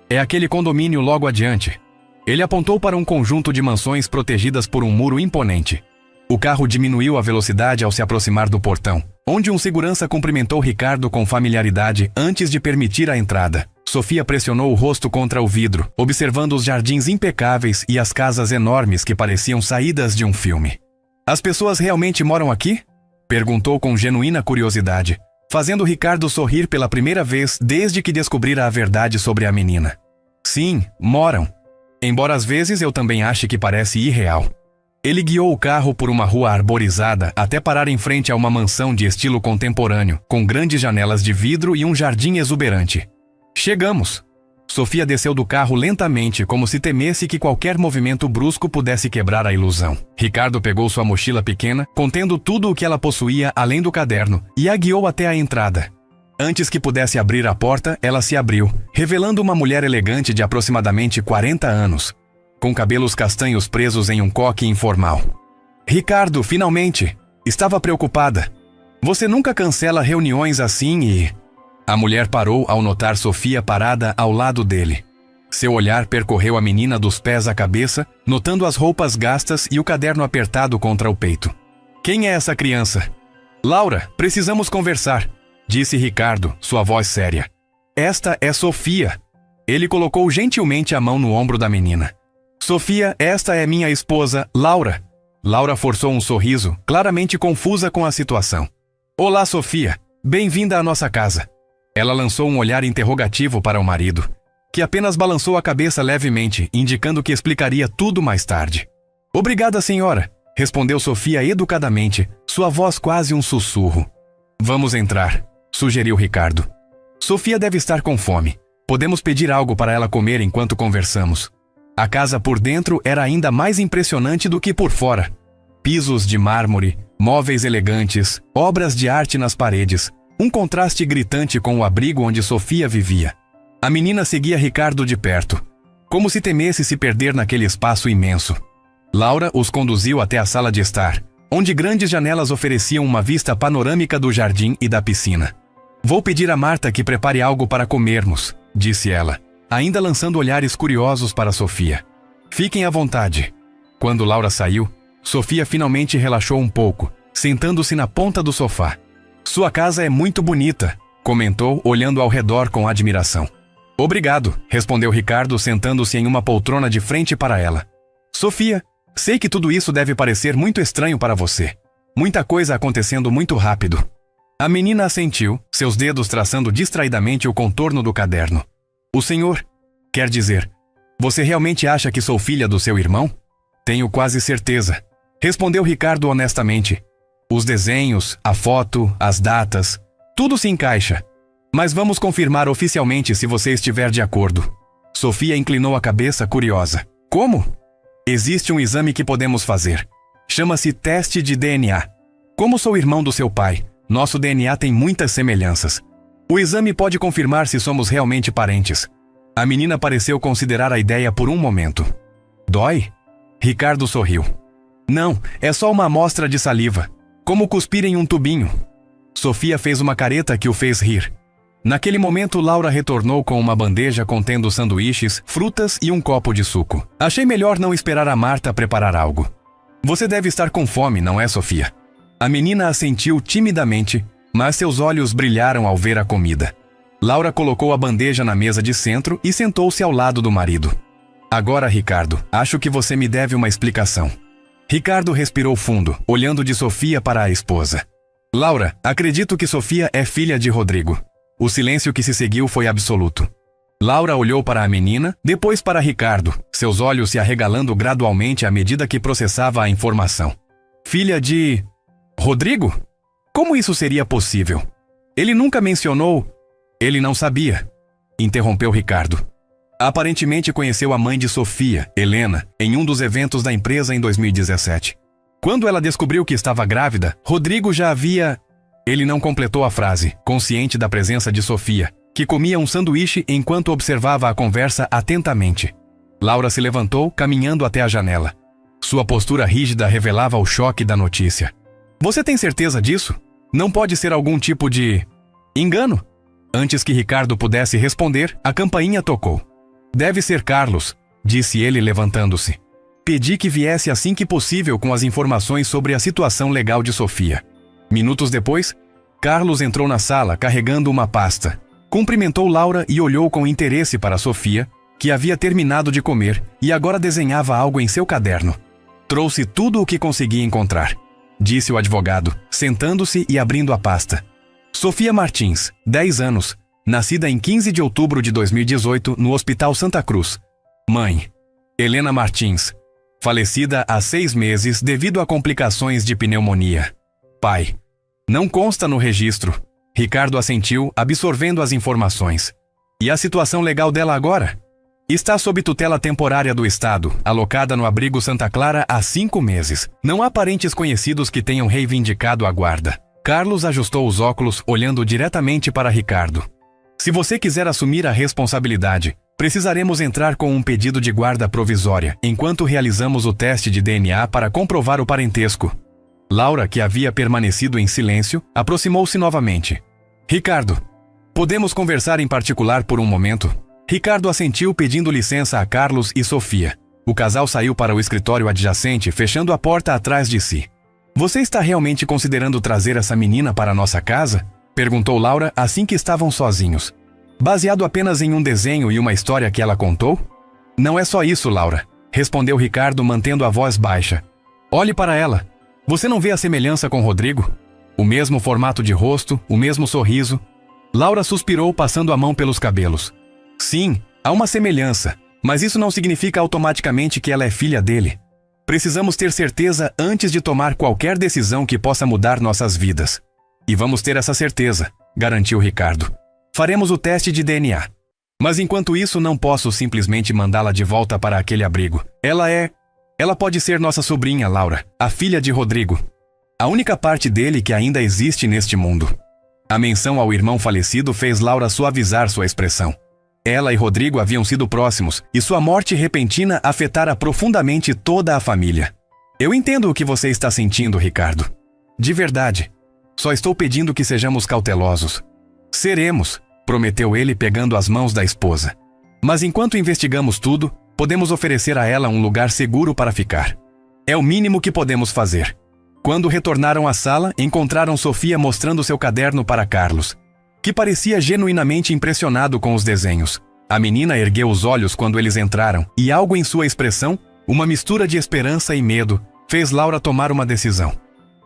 É aquele condomínio logo adiante. Ele apontou para um conjunto de mansões protegidas por um muro imponente. O carro diminuiu a velocidade ao se aproximar do portão, onde um segurança cumprimentou Ricardo com familiaridade antes de permitir a entrada. Sofia pressionou o rosto contra o vidro, observando os jardins impecáveis e as casas enormes que pareciam saídas de um filme. As pessoas realmente moram aqui? Perguntou com genuína curiosidade, fazendo Ricardo sorrir pela primeira vez desde que descobrira a verdade sobre a menina. Sim, moram. Embora às vezes eu também ache que parece irreal. Ele guiou o carro por uma rua arborizada até parar em frente a uma mansão de estilo contemporâneo, com grandes janelas de vidro e um jardim exuberante. Chegamos. Sofia desceu do carro lentamente, como se temesse que qualquer movimento brusco pudesse quebrar a ilusão. Ricardo pegou sua mochila pequena, contendo tudo o que ela possuía além do caderno, e a guiou até a entrada. Antes que pudesse abrir a porta, ela se abriu, revelando uma mulher elegante de aproximadamente 40 anos, com cabelos castanhos presos em um coque informal. Ricardo, finalmente! Estava preocupada. Você nunca cancela reuniões assim e... A mulher parou ao notar Sofia parada ao lado dele. Seu olhar percorreu a menina dos pés à cabeça, notando as roupas gastas e o caderno apertado contra o peito. Quem é essa criança? Laura, precisamos conversar, disse Ricardo, sua voz séria. Esta é Sofia. Ele colocou gentilmente a mão no ombro da menina. Sofia, esta é minha esposa, Laura. Laura forçou um sorriso, claramente confusa com a situação. Olá, Sofia. Bem-vinda à nossa casa. Ela lançou um olhar interrogativo para o marido, que apenas balançou a cabeça levemente, indicando que explicaria tudo mais tarde. Obrigada, senhora, respondeu Sofia educadamente, sua voz quase um sussurro. Vamos entrar, sugeriu Ricardo. Sofia deve estar com fome. Podemos pedir algo para ela comer enquanto conversamos. A casa por dentro era ainda mais impressionante do que por fora. Pisos de mármore, móveis elegantes, obras de arte nas paredes, um contraste gritante com o abrigo onde Sofia vivia. A menina seguia Ricardo de perto, como se temesse se perder naquele espaço imenso. Laura os conduziu até a sala de estar, onde grandes janelas ofereciam uma vista panorâmica do jardim e da piscina. Vou pedir a Marta que prepare algo para comermos, disse ela, ainda lançando olhares curiosos para Sofia. Fiquem à vontade. Quando Laura saiu, Sofia finalmente relaxou um pouco, sentando-se na ponta do sofá. Sua casa é muito bonita, comentou, olhando ao redor com admiração. Obrigado, respondeu Ricardo, sentando-se em uma poltrona de frente para ela. Sofia, sei que tudo isso deve parecer muito estranho para você. Muita coisa acontecendo muito rápido. A menina assentiu, seus dedos traçando distraidamente o contorno do caderno. O senhor, quer dizer, você realmente acha que sou filha do seu irmão? Tenho quase certeza, respondeu Ricardo honestamente. Os desenhos, a foto, as datas, tudo se encaixa. Mas vamos confirmar oficialmente se você estiver de acordo. Sofia inclinou a cabeça curiosa. Como? Existe um exame que podemos fazer. Chama-se teste de DNA. Como sou irmão do seu pai, Nosso DNA tem muitas semelhanças. O exame pode confirmar se somos realmente parentes. A menina pareceu considerar a ideia por um momento. Dói? Ricardo sorriu. Não, é só uma amostra de saliva. Como cuspir em um tubinho. Sofia fez uma careta que o fez rir. Naquele momento, Laura retornou com uma bandeja contendo sanduíches, frutas e um copo de suco. Achei melhor não esperar a Marta preparar algo. Você deve estar com fome, não é, Sofia? A menina assentiu timidamente, mas seus olhos brilharam ao ver a comida. Laura colocou a bandeja na mesa de centro e sentou-se ao lado do marido. Agora, Ricardo, acho que você me deve uma explicação. Ricardo respirou fundo, olhando de Sofia para a esposa. Laura, acredito que Sofia é filha de Rodrigo. O silêncio que se seguiu foi absoluto. Laura olhou para a menina, depois para Ricardo, seus olhos se arregalando gradualmente à medida que processava a informação. Filha de... Rodrigo? Como isso seria possível? Ele nunca mencionou... Ele não sabia, interrompeu Ricardo. Aparentemente conheceu a mãe de Sofia, Helena, em um dos eventos da empresa em 2017. Quando ela descobriu que estava grávida, Rodrigo já havia... Ele não completou a frase, consciente da presença de Sofia, que comia um sanduíche enquanto observava a conversa atentamente. Laura se levantou, caminhando até a janela. Sua postura rígida revelava o choque da notícia. Você tem certeza disso? Não pode ser algum tipo de... engano? Antes que Ricardo pudesse responder, a campainha tocou. Deve ser Carlos, disse ele levantando-se. Pedi que viesse assim que possível com as informações sobre a situação legal de Sofia. Minutos depois, Carlos entrou na sala carregando uma pasta. Cumprimentou Laura e olhou com interesse para Sofia, que havia terminado de comer e agora desenhava algo em seu caderno. Trouxe tudo o que conseguia encontrar, disse o advogado, sentando-se e abrindo a pasta. Sofia Martins, 10 anos, nascida em 15 de outubro de 2018 no Hospital Santa Cruz. Mãe, Helena Martins, falecida há 6 meses devido a complicações de pneumonia. Pai, não consta no registro. Ricardo assentiu, absorvendo as informações. E a situação legal dela agora? Está sob tutela temporária do Estado, alocada no abrigo Santa Clara há 5 meses. Não há parentes conhecidos que tenham reivindicado a guarda. Carlos ajustou os óculos, olhando diretamente para Ricardo. Se você quiser assumir a responsabilidade, precisaremos entrar com um pedido de guarda provisória, enquanto realizamos o teste de DNA para comprovar o parentesco. Laura, que havia permanecido em silêncio, aproximou-se novamente. Ricardo, podemos conversar em particular por um momento? Ricardo assentiu pedindo licença a Carlos e Sofia. O casal saiu para o escritório adjacente, fechando a porta atrás de si. Você está realmente considerando trazer essa menina para nossa casa? Perguntou Laura assim que estavam sozinhos. Baseado apenas em um desenho e uma história que ela contou? Não é só isso, Laura, respondeu Ricardo mantendo a voz baixa. Olhe para ela. Você não vê a semelhança com Rodrigo? O mesmo formato de rosto, o mesmo sorriso. Laura suspirou passando a mão pelos cabelos. Sim, há uma semelhança, mas isso não significa automaticamente que ela é filha dele. Precisamos ter certeza antes de tomar qualquer decisão que possa mudar nossas vidas. E vamos ter essa certeza, garantiu Ricardo. Faremos o teste de DNA. Mas enquanto isso, não posso simplesmente mandá-la de volta para aquele abrigo. Ela pode ser nossa sobrinha, Laura, a filha de Rodrigo. A única parte dele que ainda existe neste mundo. A menção ao irmão falecido fez Laura suavizar sua expressão. Ela e Rodrigo haviam sido próximos, e sua morte repentina afetara profundamente toda a família. Eu entendo o que você está sentindo, Ricardo. De verdade. Só estou pedindo que sejamos cautelosos. Seremos, prometeu ele pegando as mãos da esposa. Mas enquanto investigamos tudo, podemos oferecer a ela um lugar seguro para ficar. É o mínimo que podemos fazer. Quando retornaram à sala, encontraram Sofia mostrando seu caderno para Carlos, que parecia genuinamente impressionado com os desenhos. A menina ergueu os olhos quando eles entraram, e algo em sua expressão, uma mistura de esperança e medo, fez Laura tomar uma decisão.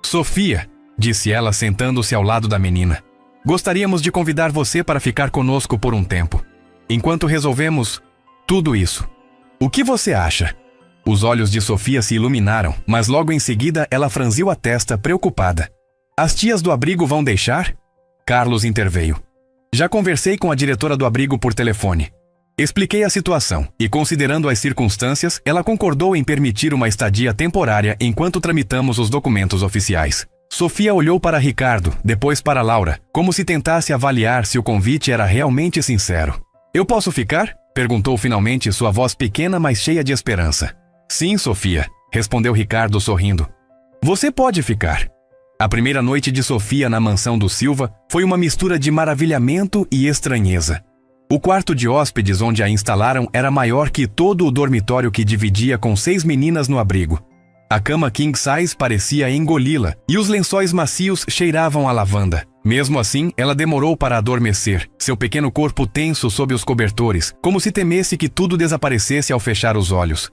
Sofia, disse ela sentando-se ao lado da menina, gostaríamos de convidar você para ficar conosco por um tempo, enquanto resolvemos tudo isso. O que você acha? Os olhos de Sofia se iluminaram, mas logo em seguida ela franziu a testa, preocupada. As tias do abrigo vão deixar? Carlos interveio. Já conversei com a diretora do abrigo por telefone. Expliquei a situação e, considerando as circunstâncias, ela concordou em permitir uma estadia temporária enquanto tramitamos os documentos oficiais. Sofia olhou para Ricardo, depois para Laura, como se tentasse avaliar se o convite era realmente sincero. Eu posso ficar? Perguntou finalmente sua voz pequena, mas cheia de esperança. Sim, Sofia, respondeu Ricardo sorrindo. Você pode ficar. A primeira noite de Sofia na mansão do Silva foi uma mistura de maravilhamento e estranheza. O quarto de hóspedes onde a instalaram era maior que todo o dormitório que dividia com 6 meninas no abrigo. A cama king size parecia engoli-la e os lençóis macios cheiravam a lavanda. Mesmo assim, ela demorou para adormecer, seu pequeno corpo tenso sob os cobertores, como se temesse que tudo desaparecesse ao fechar os olhos.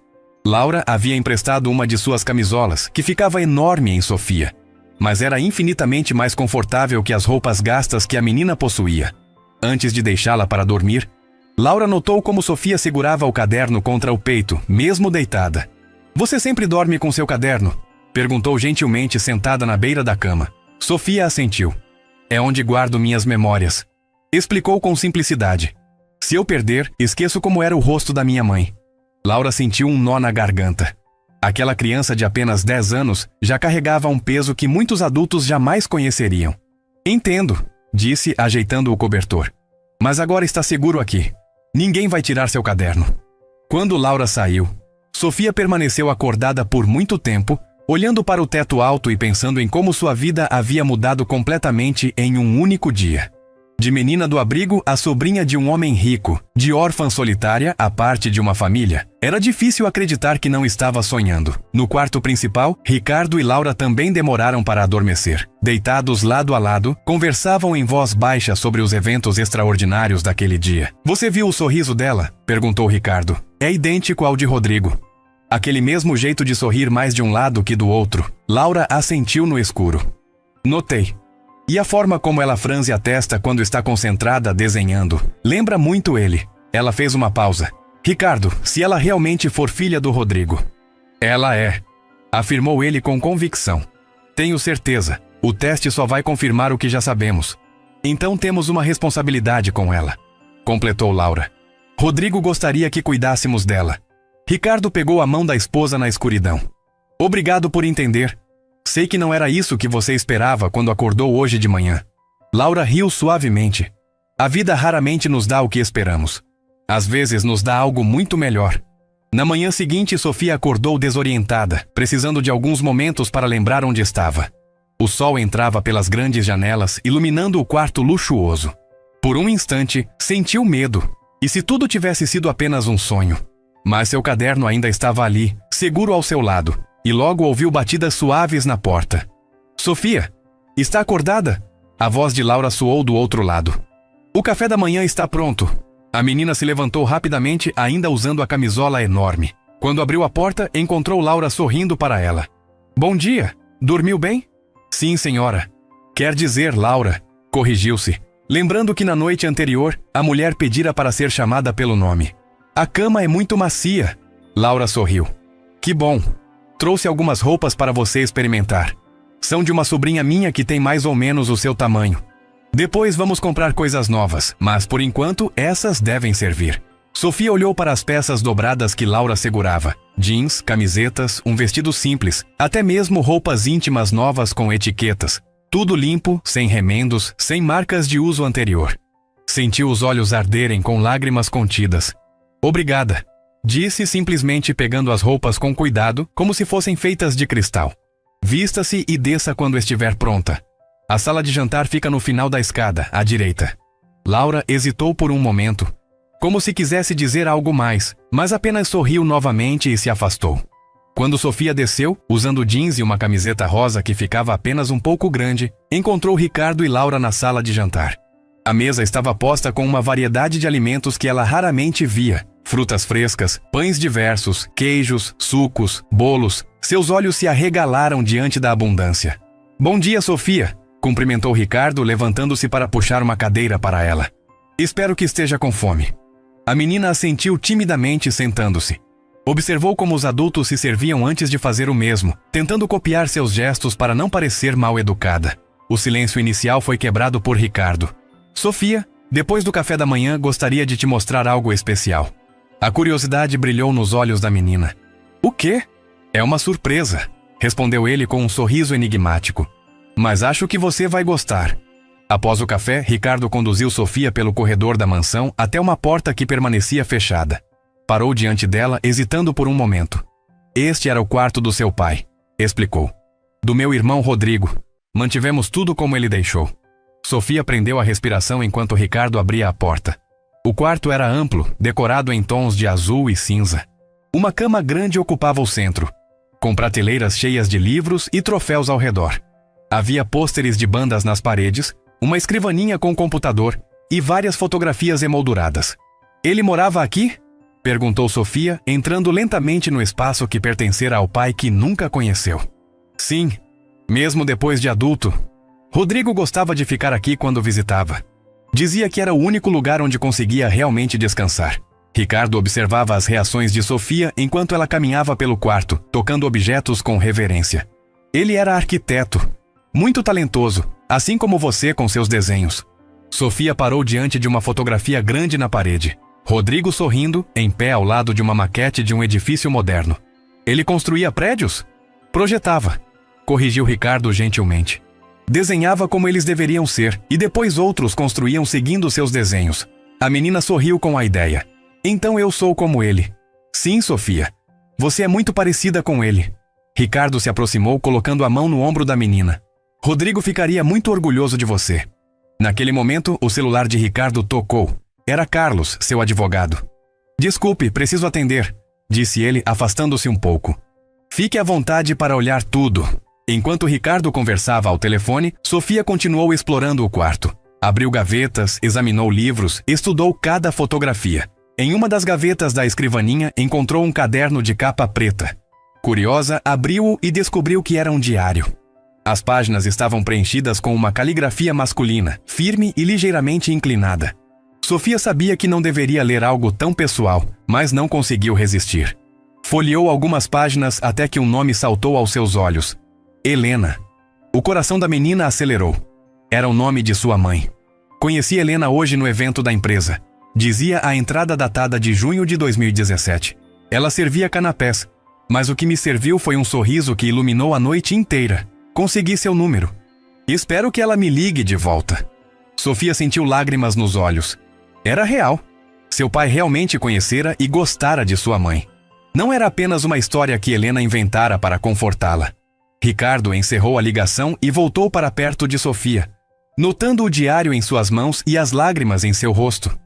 Laura havia emprestado uma de suas camisolas, que ficava enorme em Sofia, mas era infinitamente mais confortável que as roupas gastas que a menina possuía. Antes de deixá-la para dormir, Laura notou como Sofia segurava o caderno contra o peito, mesmo deitada. Você sempre dorme com seu caderno? Perguntou gentilmente sentada na beira da cama. Sofia assentiu. É onde guardo minhas memórias. Explicou com simplicidade. Se eu perder, esqueço como era o rosto da minha mãe. Laura sentiu um nó na garganta. Aquela criança de apenas 10 anos já carregava um peso que muitos adultos jamais conheceriam. Entendo, disse ajeitando o cobertor. Mas agora está seguro aqui. Ninguém vai tirar seu caderno. Quando Laura saiu, Sofia permaneceu acordada por muito tempo, olhando para o teto alto e pensando em como sua vida havia mudado completamente em um único dia. De menina do abrigo a sobrinha de um homem rico, de órfã solitária a parte de uma família, era difícil acreditar que não estava sonhando. No quarto principal, Ricardo e Laura também demoraram para adormecer. Deitados lado a lado, conversavam em voz baixa sobre os eventos extraordinários daquele dia. Você viu o sorriso dela? Perguntou Ricardo. É idêntico ao de Rodrigo. Aquele mesmo jeito de sorrir mais de um lado que do outro. Laura assentiu no escuro. Notei. E a forma como ela franze a testa quando está concentrada desenhando. Lembra muito ele. Ela fez uma pausa. Ricardo, se ela realmente for filha do Rodrigo. Ela é. Afirmou ele com convicção. Tenho certeza. O teste só vai confirmar o que já sabemos. Então temos uma responsabilidade com ela. Completou Laura. Rodrigo gostaria que cuidássemos dela. Ricardo pegou a mão da esposa na escuridão. Obrigado por entender. Sei que não era isso que você esperava quando acordou hoje de manhã. Laura riu suavemente. A vida raramente nos dá o que esperamos. Às vezes nos dá algo muito melhor. Na manhã seguinte, Sofia acordou desorientada, precisando de alguns momentos para lembrar onde estava. O sol entrava pelas grandes janelas, iluminando o quarto luxuoso. Por um instante, sentiu medo. E se tudo tivesse sido apenas um sonho? Mas seu caderno ainda estava ali, seguro ao seu lado, e logo ouviu batidas suaves na porta. Sofia, está acordada? A voz de Laura soou do outro lado. O café da manhã está pronto. A menina se levantou rapidamente, ainda usando a camisola enorme. Quando abriu a porta, encontrou Laura sorrindo para ela. Bom dia, dormiu bem? Sim, senhora. Quer dizer, Laura, corrigiu-se, lembrando que na noite anterior, a mulher pedira para ser chamada pelo nome. A cama é muito macia. Laura sorriu. Que bom. Trouxe algumas roupas para você experimentar. São de uma sobrinha minha que tem mais ou menos o seu tamanho. Depois vamos comprar coisas novas, mas por enquanto essas devem servir. Sofia olhou para as peças dobradas que Laura segurava. Jeans, camisetas, um vestido simples, até mesmo roupas íntimas novas com etiquetas. Tudo limpo, sem remendos, sem marcas de uso anterior. Sentiu os olhos arderem com lágrimas contidas. Obrigada, disse simplesmente pegando as roupas com cuidado, como se fossem feitas de cristal. Vista-se e desça quando estiver pronta. A sala de jantar fica no final da escada, à direita. Laura hesitou por um momento, como se quisesse dizer algo mais, mas apenas sorriu novamente e se afastou. Quando Sofia desceu, usando jeans e uma camiseta rosa que ficava apenas um pouco grande, encontrou Ricardo e Laura na sala de jantar. A mesa estava posta com uma variedade de alimentos que ela raramente via. Frutas frescas, pães diversos, queijos, sucos, bolos. Seus olhos se arregalaram diante da abundância. Bom dia, Sofia, cumprimentou Ricardo, levantando-se para puxar uma cadeira para ela. Espero que esteja com fome. A menina assentiu timidamente, sentando-se. Observou como os adultos se serviam antes de fazer o mesmo, tentando copiar seus gestos para não parecer mal educada. O silêncio inicial foi quebrado por Ricardo. Sofia, depois do café da manhã, gostaria de te mostrar algo especial. A curiosidade brilhou nos olhos da menina. O quê? É uma surpresa, respondeu ele com um sorriso enigmático. Mas acho que você vai gostar. Após o café, Ricardo conduziu Sofia pelo corredor da mansão até uma porta que permanecia fechada. Parou diante dela, hesitando por um momento. Este era o quarto do seu pai, explicou. Do meu irmão Rodrigo. Mantivemos tudo como ele deixou. Sofia prendeu a respiração enquanto Ricardo abria a porta. O quarto era amplo, decorado em tons de azul e cinza. Uma cama grande ocupava o centro, com prateleiras cheias de livros e troféus ao redor. Havia pôsteres de bandas nas paredes, uma escrivaninha com computador e várias fotografias emolduradas. Ele morava aqui? Perguntou Sofia, entrando lentamente no espaço que pertencera ao pai que nunca conheceu. Sim, mesmo depois de adulto. Rodrigo gostava de ficar aqui quando visitava. Dizia que era o único lugar onde conseguia realmente descansar. Ricardo observava as reações de Sofia enquanto ela caminhava pelo quarto, tocando objetos com reverência. Ele era arquiteto, muito talentoso, assim como você com seus desenhos. Sofia parou diante de uma fotografia grande na parede. Rodrigo sorrindo, em pé ao lado de uma maquete de um edifício moderno. Ele construía prédios? Projetava, corrigiu Ricardo gentilmente. Desenhava como eles deveriam ser, e depois outros construíam seguindo seus desenhos. A menina sorriu com a ideia. Então eu sou como ele. Sim, Sofia. Você é muito parecida com ele. Ricardo se aproximou, colocando a mão no ombro da menina. Rodrigo ficaria muito orgulhoso de você. Naquele momento, o celular de Ricardo tocou. Era Carlos, seu advogado. Desculpe, preciso atender, disse ele, afastando-se um pouco. Fique à vontade para olhar tudo. Enquanto Ricardo conversava ao telefone, Sofia continuou explorando o quarto. Abriu gavetas, examinou livros, estudou cada fotografia. Em uma das gavetas da escrivaninha, encontrou um caderno de capa preta. Curiosa, abriu-o e descobriu que era um diário. As páginas estavam preenchidas com uma caligrafia masculina, firme e ligeiramente inclinada. Sofia sabia que não deveria ler algo tão pessoal, mas não conseguiu resistir. Folheou algumas páginas até que um nome saltou aos seus olhos. Helena. O coração da menina acelerou. Era o nome de sua mãe. Conheci Helena hoje no evento da empresa. Dizia a entrada datada de junho de 2017. Ela servia canapés, mas o que me serviu foi um sorriso que iluminou a noite inteira. Consegui seu número. Espero que ela me ligue de volta. Sofia sentiu lágrimas nos olhos. Era real. Seu pai realmente conhecera e gostara de sua mãe. Não era apenas uma história que Helena inventara para confortá-la. Ricardo encerrou a ligação e voltou para perto de Sofia, notando o diário em suas mãos e as lágrimas em seu rosto.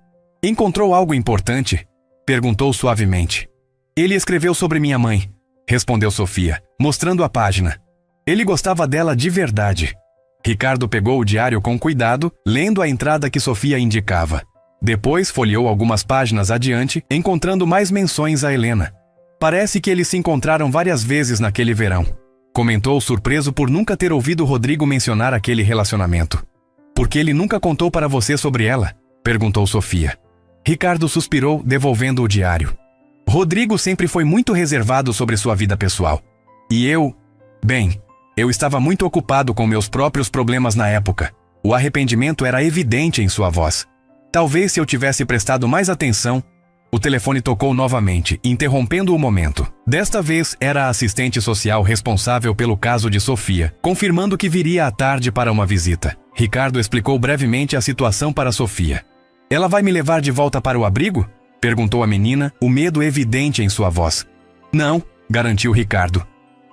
Encontrou algo importante? Perguntou suavemente. Ele escreveu sobre minha mãe, respondeu Sofia, mostrando a página. Ele gostava dela de verdade. Ricardo pegou o diário com cuidado, lendo a entrada que Sofia indicava. Depois folheou algumas páginas adiante, encontrando mais menções a Helena. Parece que eles se encontraram várias vezes naquele verão. Comentou surpreso por nunca ter ouvido Rodrigo mencionar aquele relacionamento. Por que ele nunca contou para você sobre ela? Perguntou Sofia. Ricardo suspirou, devolvendo o diário. Rodrigo sempre foi muito reservado sobre sua vida pessoal. E eu estava muito ocupado com meus próprios problemas na época. O arrependimento era evidente em sua voz. Talvez se eu tivesse prestado mais atenção... O telefone tocou novamente, interrompendo o momento. Desta vez, era a assistente social responsável pelo caso de Sofia, confirmando que viria à tarde para uma visita. Ricardo explicou brevemente a situação para Sofia. Ela vai me levar de volta para o abrigo? Perguntou a menina, o medo evidente em sua voz. Não, garantiu Ricardo.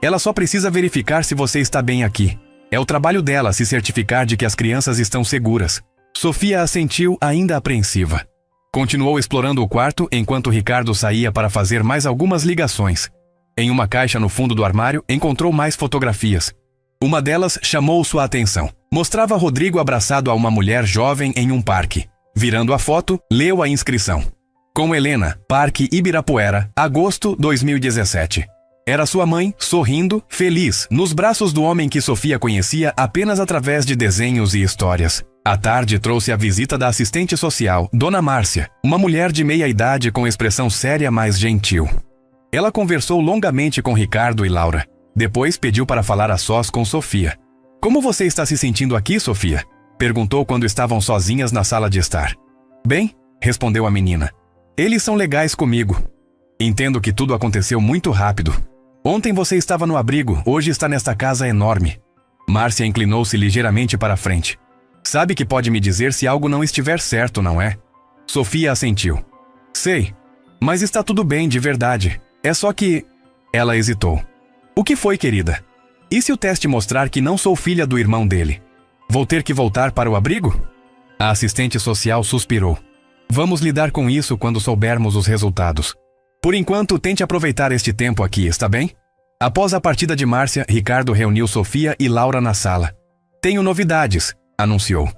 Ela só precisa verificar se você está bem aqui. É o trabalho dela se certificar de que as crianças estão seguras. Sofia assentiu, ainda apreensiva. Continuou explorando o quarto enquanto Ricardo saía para fazer mais algumas ligações. Em uma caixa no fundo do armário, encontrou mais fotografias. Uma delas chamou sua atenção. Mostrava Rodrigo abraçado a uma mulher jovem em um parque. Virando a foto, leu a inscrição. Com Helena, Parque Ibirapuera, agosto 2017. Era sua mãe, sorrindo, feliz, nos braços do homem que Sofia conhecia apenas através de desenhos e histórias. À tarde trouxe a visita da assistente social, Dona Márcia, uma mulher de meia-idade com expressão séria, mas gentil. Ela conversou longamente com Ricardo e Laura. Depois pediu para falar a sós com Sofia. Como você está se sentindo aqui, Sofia? Perguntou quando estavam sozinhas na sala de estar. Bem, respondeu a menina. Eles são legais comigo. Entendo que tudo aconteceu muito rápido. Ontem você estava no abrigo, hoje está nesta casa enorme. Márcia inclinou-se ligeiramente para a frente. Sabe que pode me dizer se algo não estiver certo, não é? Sofia assentiu. Sei, mas está tudo bem de verdade. É só que... Ela hesitou. O que foi, querida? E se o teste mostrar que não sou filha do irmão dele? Vou ter que voltar para o abrigo? A assistente social suspirou. Vamos lidar com isso quando soubermos os resultados. Por enquanto, tente aproveitar este tempo aqui, está bem? Após a partida de Márcia, Ricardo reuniu Sofia e Laura na sala. Tenho novidades, anunciou.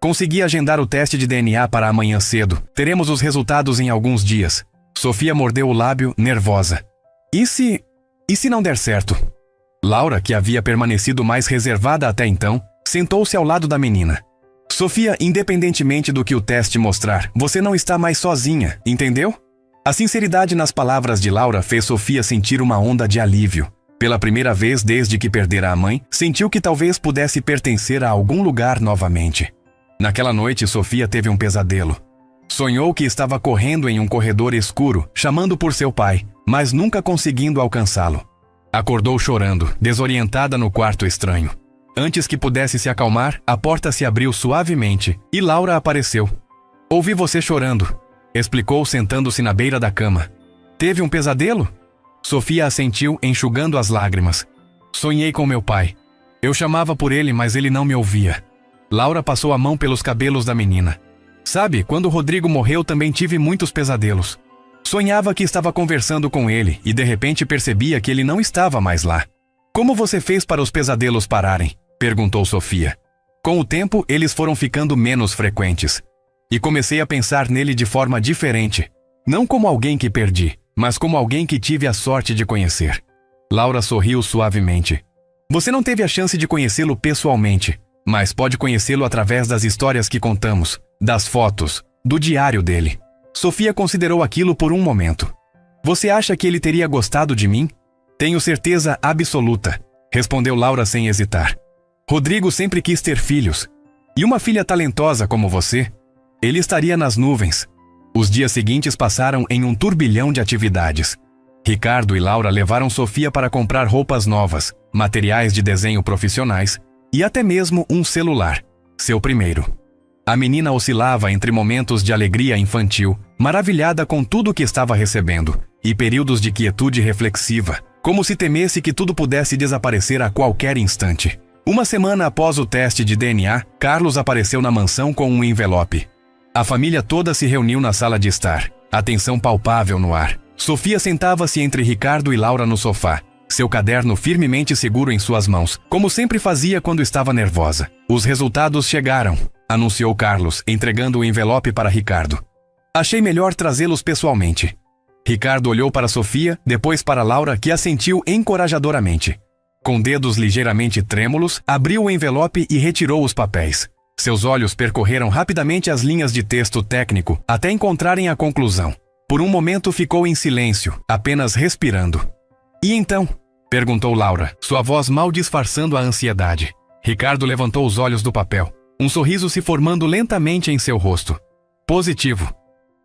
Consegui agendar o teste de DNA para amanhã cedo. Teremos os resultados em alguns dias. Sofia mordeu o lábio, nervosa. E se não der certo? Laura, que havia permanecido mais reservada até então, sentou-se ao lado da menina. Sofia, independentemente do que o teste mostrar, você não está mais sozinha, entendeu? A sinceridade nas palavras de Laura fez Sofia sentir uma onda de alívio. Pela primeira vez desde que perdera a mãe, sentiu que talvez pudesse pertencer a algum lugar novamente. Naquela noite, Sofia teve um pesadelo. Sonhou que estava correndo em um corredor escuro, chamando por seu pai, mas nunca conseguindo alcançá-lo. Acordou chorando, desorientada no quarto estranho. Antes que pudesse se acalmar, a porta se abriu suavemente e Laura apareceu. Ouvi você chorando, explicou sentando-se na beira da cama. Teve um pesadelo? Sofia assentiu, enxugando as lágrimas. Sonhei com meu pai. Eu chamava por ele, mas ele não me ouvia. Laura passou a mão pelos cabelos da menina. Sabe, quando Rodrigo morreu também tive muitos pesadelos. Sonhava que estava conversando com ele e de repente percebia que ele não estava mais lá. Como você fez para os pesadelos pararem? Perguntou Sofia. Com o tempo, eles foram ficando menos frequentes. E comecei a pensar nele de forma diferente. Não como alguém que perdi, mas como alguém que tive a sorte de conhecer. Laura sorriu suavemente. Você não teve a chance de conhecê-lo pessoalmente, mas pode conhecê-lo através das histórias que contamos, das fotos, do diário dele. Sofia considerou aquilo por um momento. Você acha que ele teria gostado de mim? Tenho certeza absoluta, respondeu Laura sem hesitar. Rodrigo sempre quis ter filhos. E uma filha talentosa como você? Ele estaria nas nuvens. Os dias seguintes passaram em um turbilhão de atividades. Ricardo e Laura levaram Sofia para comprar roupas novas, materiais de desenho profissionais e até mesmo um celular, seu primeiro. A menina oscilava entre momentos de alegria infantil, maravilhada com tudo o que estava recebendo, e períodos de quietude reflexiva, como se temesse que tudo pudesse desaparecer a qualquer instante. Uma semana após o teste de DNA, Carlos apareceu na mansão com um envelope. A família toda se reuniu na sala de estar, atenção palpável no ar. Sofia sentava-se entre Ricardo e Laura no sofá, seu caderno firmemente seguro em suas mãos, como sempre fazia quando estava nervosa. Os resultados chegaram, anunciou Carlos, entregando o envelope para Ricardo. Achei melhor trazê-los pessoalmente. Ricardo olhou para Sofia, depois para Laura, que assentiu encorajadoramente. Com dedos ligeiramente trêmulos, abriu o envelope e retirou os papéis. Seus olhos percorreram rapidamente as linhas de texto técnico até encontrarem a conclusão. Por um momento ficou em silêncio, apenas respirando. E então? Perguntou Laura, sua voz mal disfarçando a ansiedade. Ricardo levantou os olhos do papel, um sorriso se formando lentamente em seu rosto. Positivo.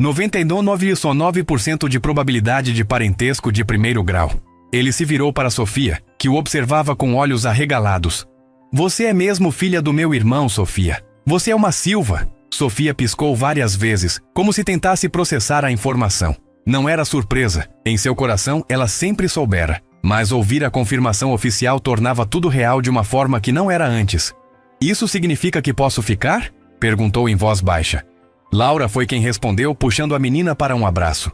99,9% de probabilidade de parentesco de primeiro grau. Ele se virou para Sofia, que o observava com olhos arregalados. Você é mesmo filha do meu irmão, Sofia. Você é uma Silva. Sofia piscou várias vezes, como se tentasse processar a informação. Não era surpresa. Em seu coração, ela sempre soubera. Mas ouvir a confirmação oficial tornava tudo real de uma forma que não era antes. Isso significa que posso ficar? Perguntou em voz baixa. Laura foi quem respondeu, puxando a menina para um abraço.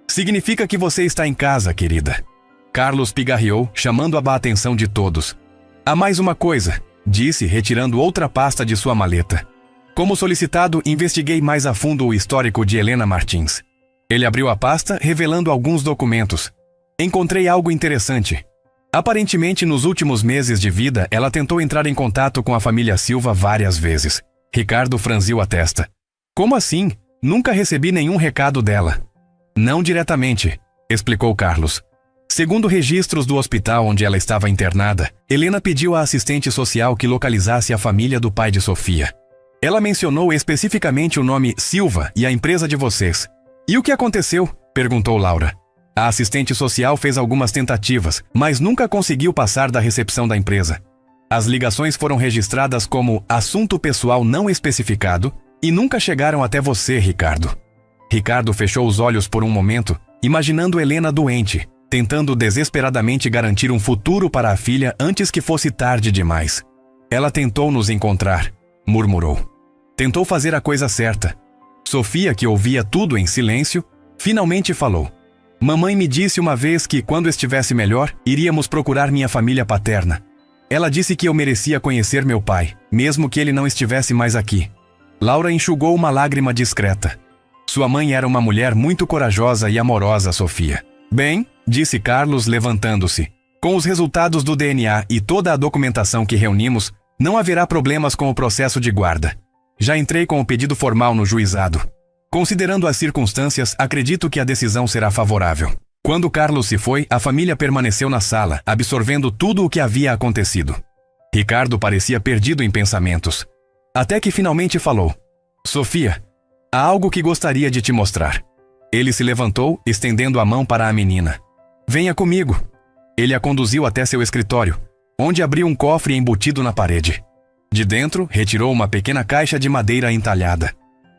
Significa que você está em casa, querida. Carlos pigarreou, chamando a atenção de todos. Há mais uma coisa, disse, retirando outra pasta de sua maleta. Como solicitado, investiguei mais a fundo o histórico de Helena Martins. Ele abriu a pasta, revelando alguns documentos. Encontrei algo interessante. Aparentemente, nos últimos meses de vida, ela tentou entrar em contato com a família Silva várias vezes. Ricardo franziu a testa. Como assim? Nunca recebi nenhum recado dela. Não diretamente, explicou Carlos. Segundo registros do hospital onde ela estava internada, Helena pediu à assistente social que localizasse a família do pai de Sofia. Ela mencionou especificamente o nome Silva e a empresa de vocês. E o que aconteceu? Perguntou Laura. A assistente social fez algumas tentativas, mas nunca conseguiu passar da recepção da empresa. As ligações foram registradas como assunto pessoal não especificado e nunca chegaram até você, Ricardo. Ricardo fechou os olhos por um momento, imaginando Helena doente, tentando desesperadamente garantir um futuro para a filha antes que fosse tarde demais. Ela tentou nos encontrar, murmurou. Tentou fazer a coisa certa. Sofia, que ouvia tudo em silêncio, finalmente falou. Mamãe me disse uma vez que, quando estivesse melhor, iríamos procurar minha família paterna. Ela disse que eu merecia conhecer meu pai, mesmo que ele não estivesse mais aqui. Laura enxugou uma lágrima discreta. Sua mãe era uma mulher muito corajosa e amorosa, Sofia. Bem, disse Carlos, levantando-se. Com os resultados do DNA e toda a documentação que reunimos, não haverá problemas com o processo de guarda. Já entrei com o pedido formal no juizado. Considerando as circunstâncias, acredito que a decisão será favorável. Quando Carlos se foi, a família permaneceu na sala, absorvendo tudo o que havia acontecido. Ricardo parecia perdido em pensamentos. Até que finalmente falou. Sofia, há algo que gostaria de te mostrar. Ele se levantou, estendendo a mão para a menina. Venha comigo. Ele a conduziu até seu escritório, onde abriu um cofre embutido na parede. De dentro, retirou uma pequena caixa de madeira entalhada.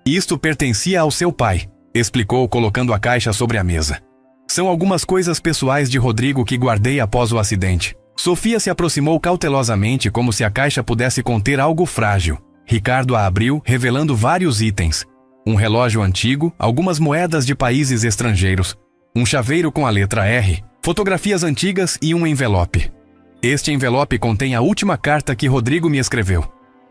Isto pertencia ao seu pai, explicou, colocando a caixa sobre a mesa. São algumas coisas pessoais de Rodrigo que guardei após o acidente. Sofia se aproximou cautelosamente, como se a caixa pudesse conter algo frágil. Ricardo a abriu, revelando vários itens. Um relógio antigo, algumas moedas de países estrangeiros, um chaveiro com a letra R, fotografias antigas e um envelope. Este envelope contém a última carta que Rodrigo me escreveu,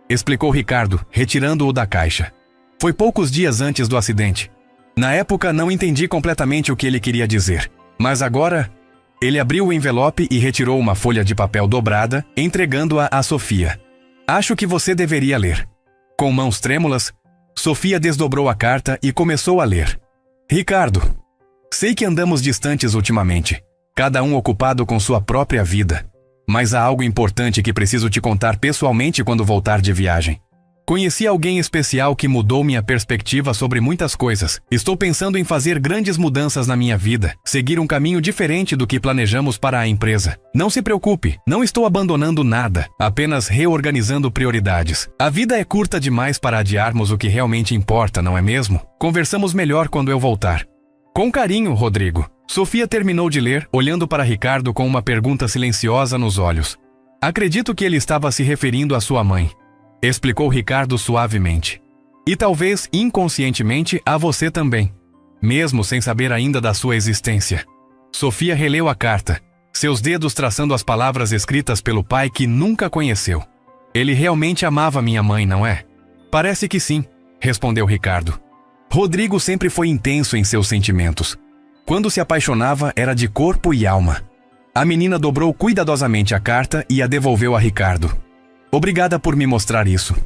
explicou Ricardo, retirando-o da caixa. Foi poucos dias antes do acidente. Na época não entendi completamente o que ele queria dizer, mas agora... Ele abriu o envelope e retirou uma folha de papel dobrada, entregando-a a Sofia. Acho que você deveria ler. Com mãos trêmulas, Sofia desdobrou a carta e começou a ler. Ricardo, sei que andamos distantes ultimamente, cada um ocupado com sua própria vida, mas há algo importante que preciso te contar pessoalmente quando voltar de viagem. Conheci alguém especial que mudou minha perspectiva sobre muitas coisas. Estou pensando em fazer grandes mudanças na minha vida, seguir um caminho diferente do que planejamos para a empresa. Não se preocupe, não estou abandonando nada, apenas reorganizando prioridades. A vida é curta demais para adiarmos o que realmente importa, não é mesmo? Conversamos melhor quando eu voltar. Com carinho, Rodrigo. Sofia terminou de ler, olhando para Ricardo com uma pergunta silenciosa nos olhos. Acredito que ele estava se referindo à sua mãe. Explicou Ricardo suavemente. E talvez, inconscientemente, a você também, mesmo sem saber ainda da sua existência. Sofia releu a carta, seus dedos traçando as palavras escritas pelo pai que nunca conheceu. Ele realmente amava minha mãe, não é? Parece que sim, respondeu Ricardo. Rodrigo sempre foi intenso em seus sentimentos. Quando se apaixonava, era de corpo e alma. A menina dobrou cuidadosamente a carta e a devolveu a Ricardo. Obrigada por me mostrar isso.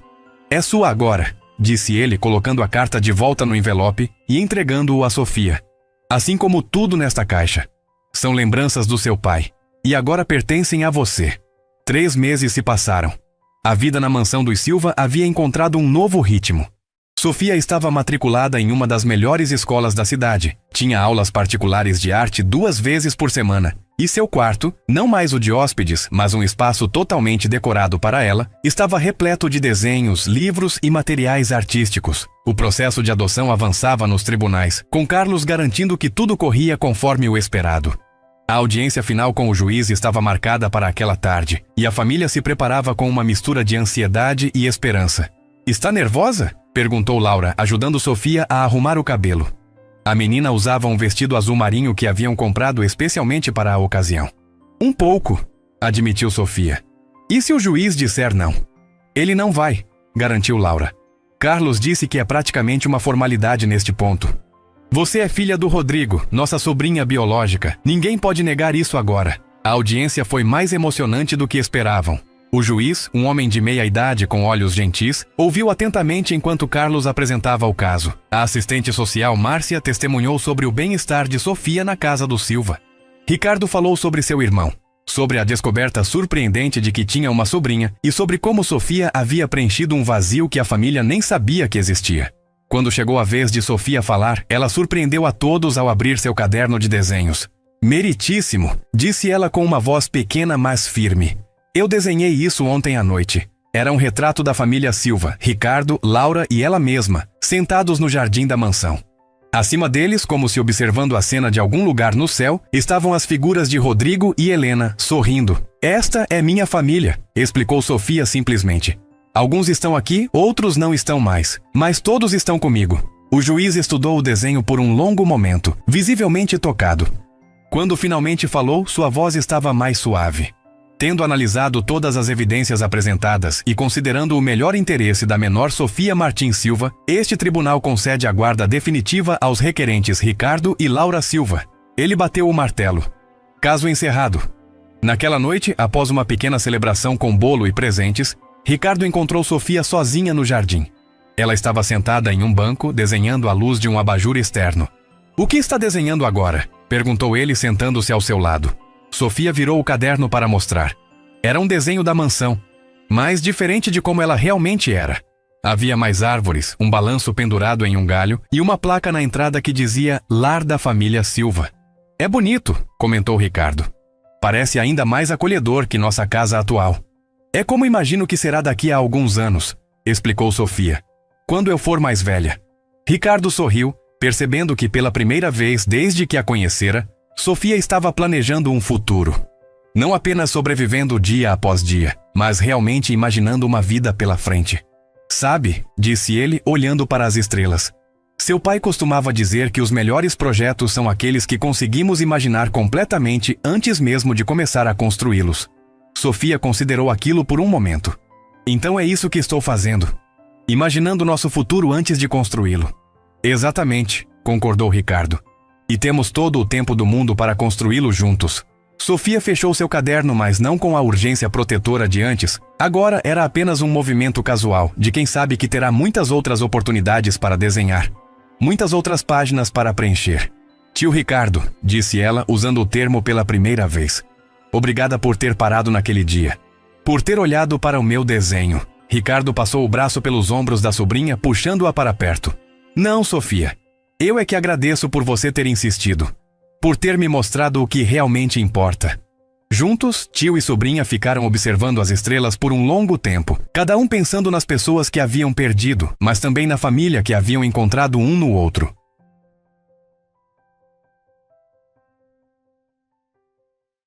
É sua agora, disse ele, colocando a carta de volta no envelope e entregando-o a Sofia. Assim como tudo nesta caixa. São lembranças do seu pai, e agora pertencem a você. 3 meses se passaram. A vida na mansão dos Silva havia encontrado um novo ritmo. Sofia estava matriculada em uma das melhores escolas da cidade, tinha aulas particulares de arte 2 vezes por semana, e seu quarto, não mais o de hóspedes, mas um espaço totalmente decorado para ela, estava repleto de desenhos, livros e materiais artísticos. O processo de adoção avançava nos tribunais, com Carlos garantindo que tudo corria conforme o esperado. A audiência final com o juiz estava marcada para aquela tarde, e a família se preparava com uma mistura de ansiedade e esperança. Está nervosa? Perguntou Laura, ajudando Sofia a arrumar o cabelo. A menina usava um vestido azul marinho que haviam comprado especialmente para a ocasião. Um pouco, admitiu Sofia. E se o juiz disser não? Ele não vai, garantiu Laura. Carlos disse que é praticamente uma formalidade neste ponto. Você é filha do Rodrigo, nossa sobrinha biológica. Ninguém pode negar isso agora. A audiência foi mais emocionante do que esperavam. O juiz, um homem de meia-idade com olhos gentis, ouviu atentamente enquanto Carlos apresentava o caso. A assistente social Márcia testemunhou sobre o bem-estar de Sofia na casa do Silva. Ricardo falou sobre seu irmão, sobre a descoberta surpreendente de que tinha uma sobrinha e sobre como Sofia havia preenchido um vazio que a família nem sabia que existia. Quando chegou a vez de Sofia falar, ela surpreendeu a todos ao abrir seu caderno de desenhos. Meritíssimo, disse ela com uma voz pequena mas firme. Eu desenhei isso ontem à noite. Era um retrato da família Silva, Ricardo, Laura e ela mesma, sentados no jardim da mansão. Acima deles, como se observando a cena de algum lugar no céu, estavam as figuras de Rodrigo e Helena, sorrindo. Esta é minha família, explicou Sofia simplesmente. Alguns estão aqui, outros não estão mais, mas todos estão comigo. O juiz estudou o desenho por um longo momento, visivelmente tocado. Quando finalmente falou, sua voz estava mais suave. Tendo analisado todas as evidências apresentadas e considerando o melhor interesse da menor Sofia Martins Silva, este tribunal concede a guarda definitiva aos requerentes Ricardo e Laura Silva. Ele bateu o martelo. Caso encerrado. Naquela noite, após uma pequena celebração com bolo e presentes, Ricardo encontrou Sofia sozinha no jardim. Ela estava sentada em um banco, desenhando à luz de um abajur externo. "O que está desenhando agora?" perguntou ele, sentando-se ao seu lado. Sofia virou o caderno para mostrar. Era um desenho da mansão, mas diferente de como ela realmente era. Havia mais árvores, um balanço pendurado em um galho e uma placa na entrada que dizia Lar da Família Silva. "É bonito", comentou Ricardo. "Parece ainda mais acolhedor que nossa casa atual." "É como imagino que será daqui a alguns anos", explicou Sofia. "Quando eu for mais velha." Ricardo sorriu, percebendo que pela primeira vez desde que a conhecera, Sofia estava planejando um futuro. Não apenas sobrevivendo dia após dia, mas realmente imaginando uma vida pela frente. "Sabe", disse ele, olhando para as estrelas. "Seu pai costumava dizer que os melhores projetos são aqueles que conseguimos imaginar completamente antes mesmo de começar a construí-los." Sofia considerou aquilo por um momento. "Então é isso que estou fazendo. Imaginando nosso futuro antes de construí-lo." "Exatamente", concordou Ricardo. "E temos todo o tempo do mundo para construí-lo juntos." Sofia fechou seu caderno, mas não com a urgência protetora de antes. Agora era apenas um movimento casual, de quem sabe que terá muitas outras oportunidades para desenhar. Muitas outras páginas para preencher. "Tio Ricardo", disse ela, usando o termo pela primeira vez. "Obrigada por ter parado naquele dia. Por ter olhado para o meu desenho." Ricardo passou o braço pelos ombros da sobrinha, puxando-a para perto. "Não, Sofia. Eu é que agradeço por você ter insistido. Por ter me mostrado o que realmente importa." Juntos, tio e sobrinha ficaram observando as estrelas por um longo tempo, cada um pensando nas pessoas que haviam perdido, mas também na família que haviam encontrado um no outro.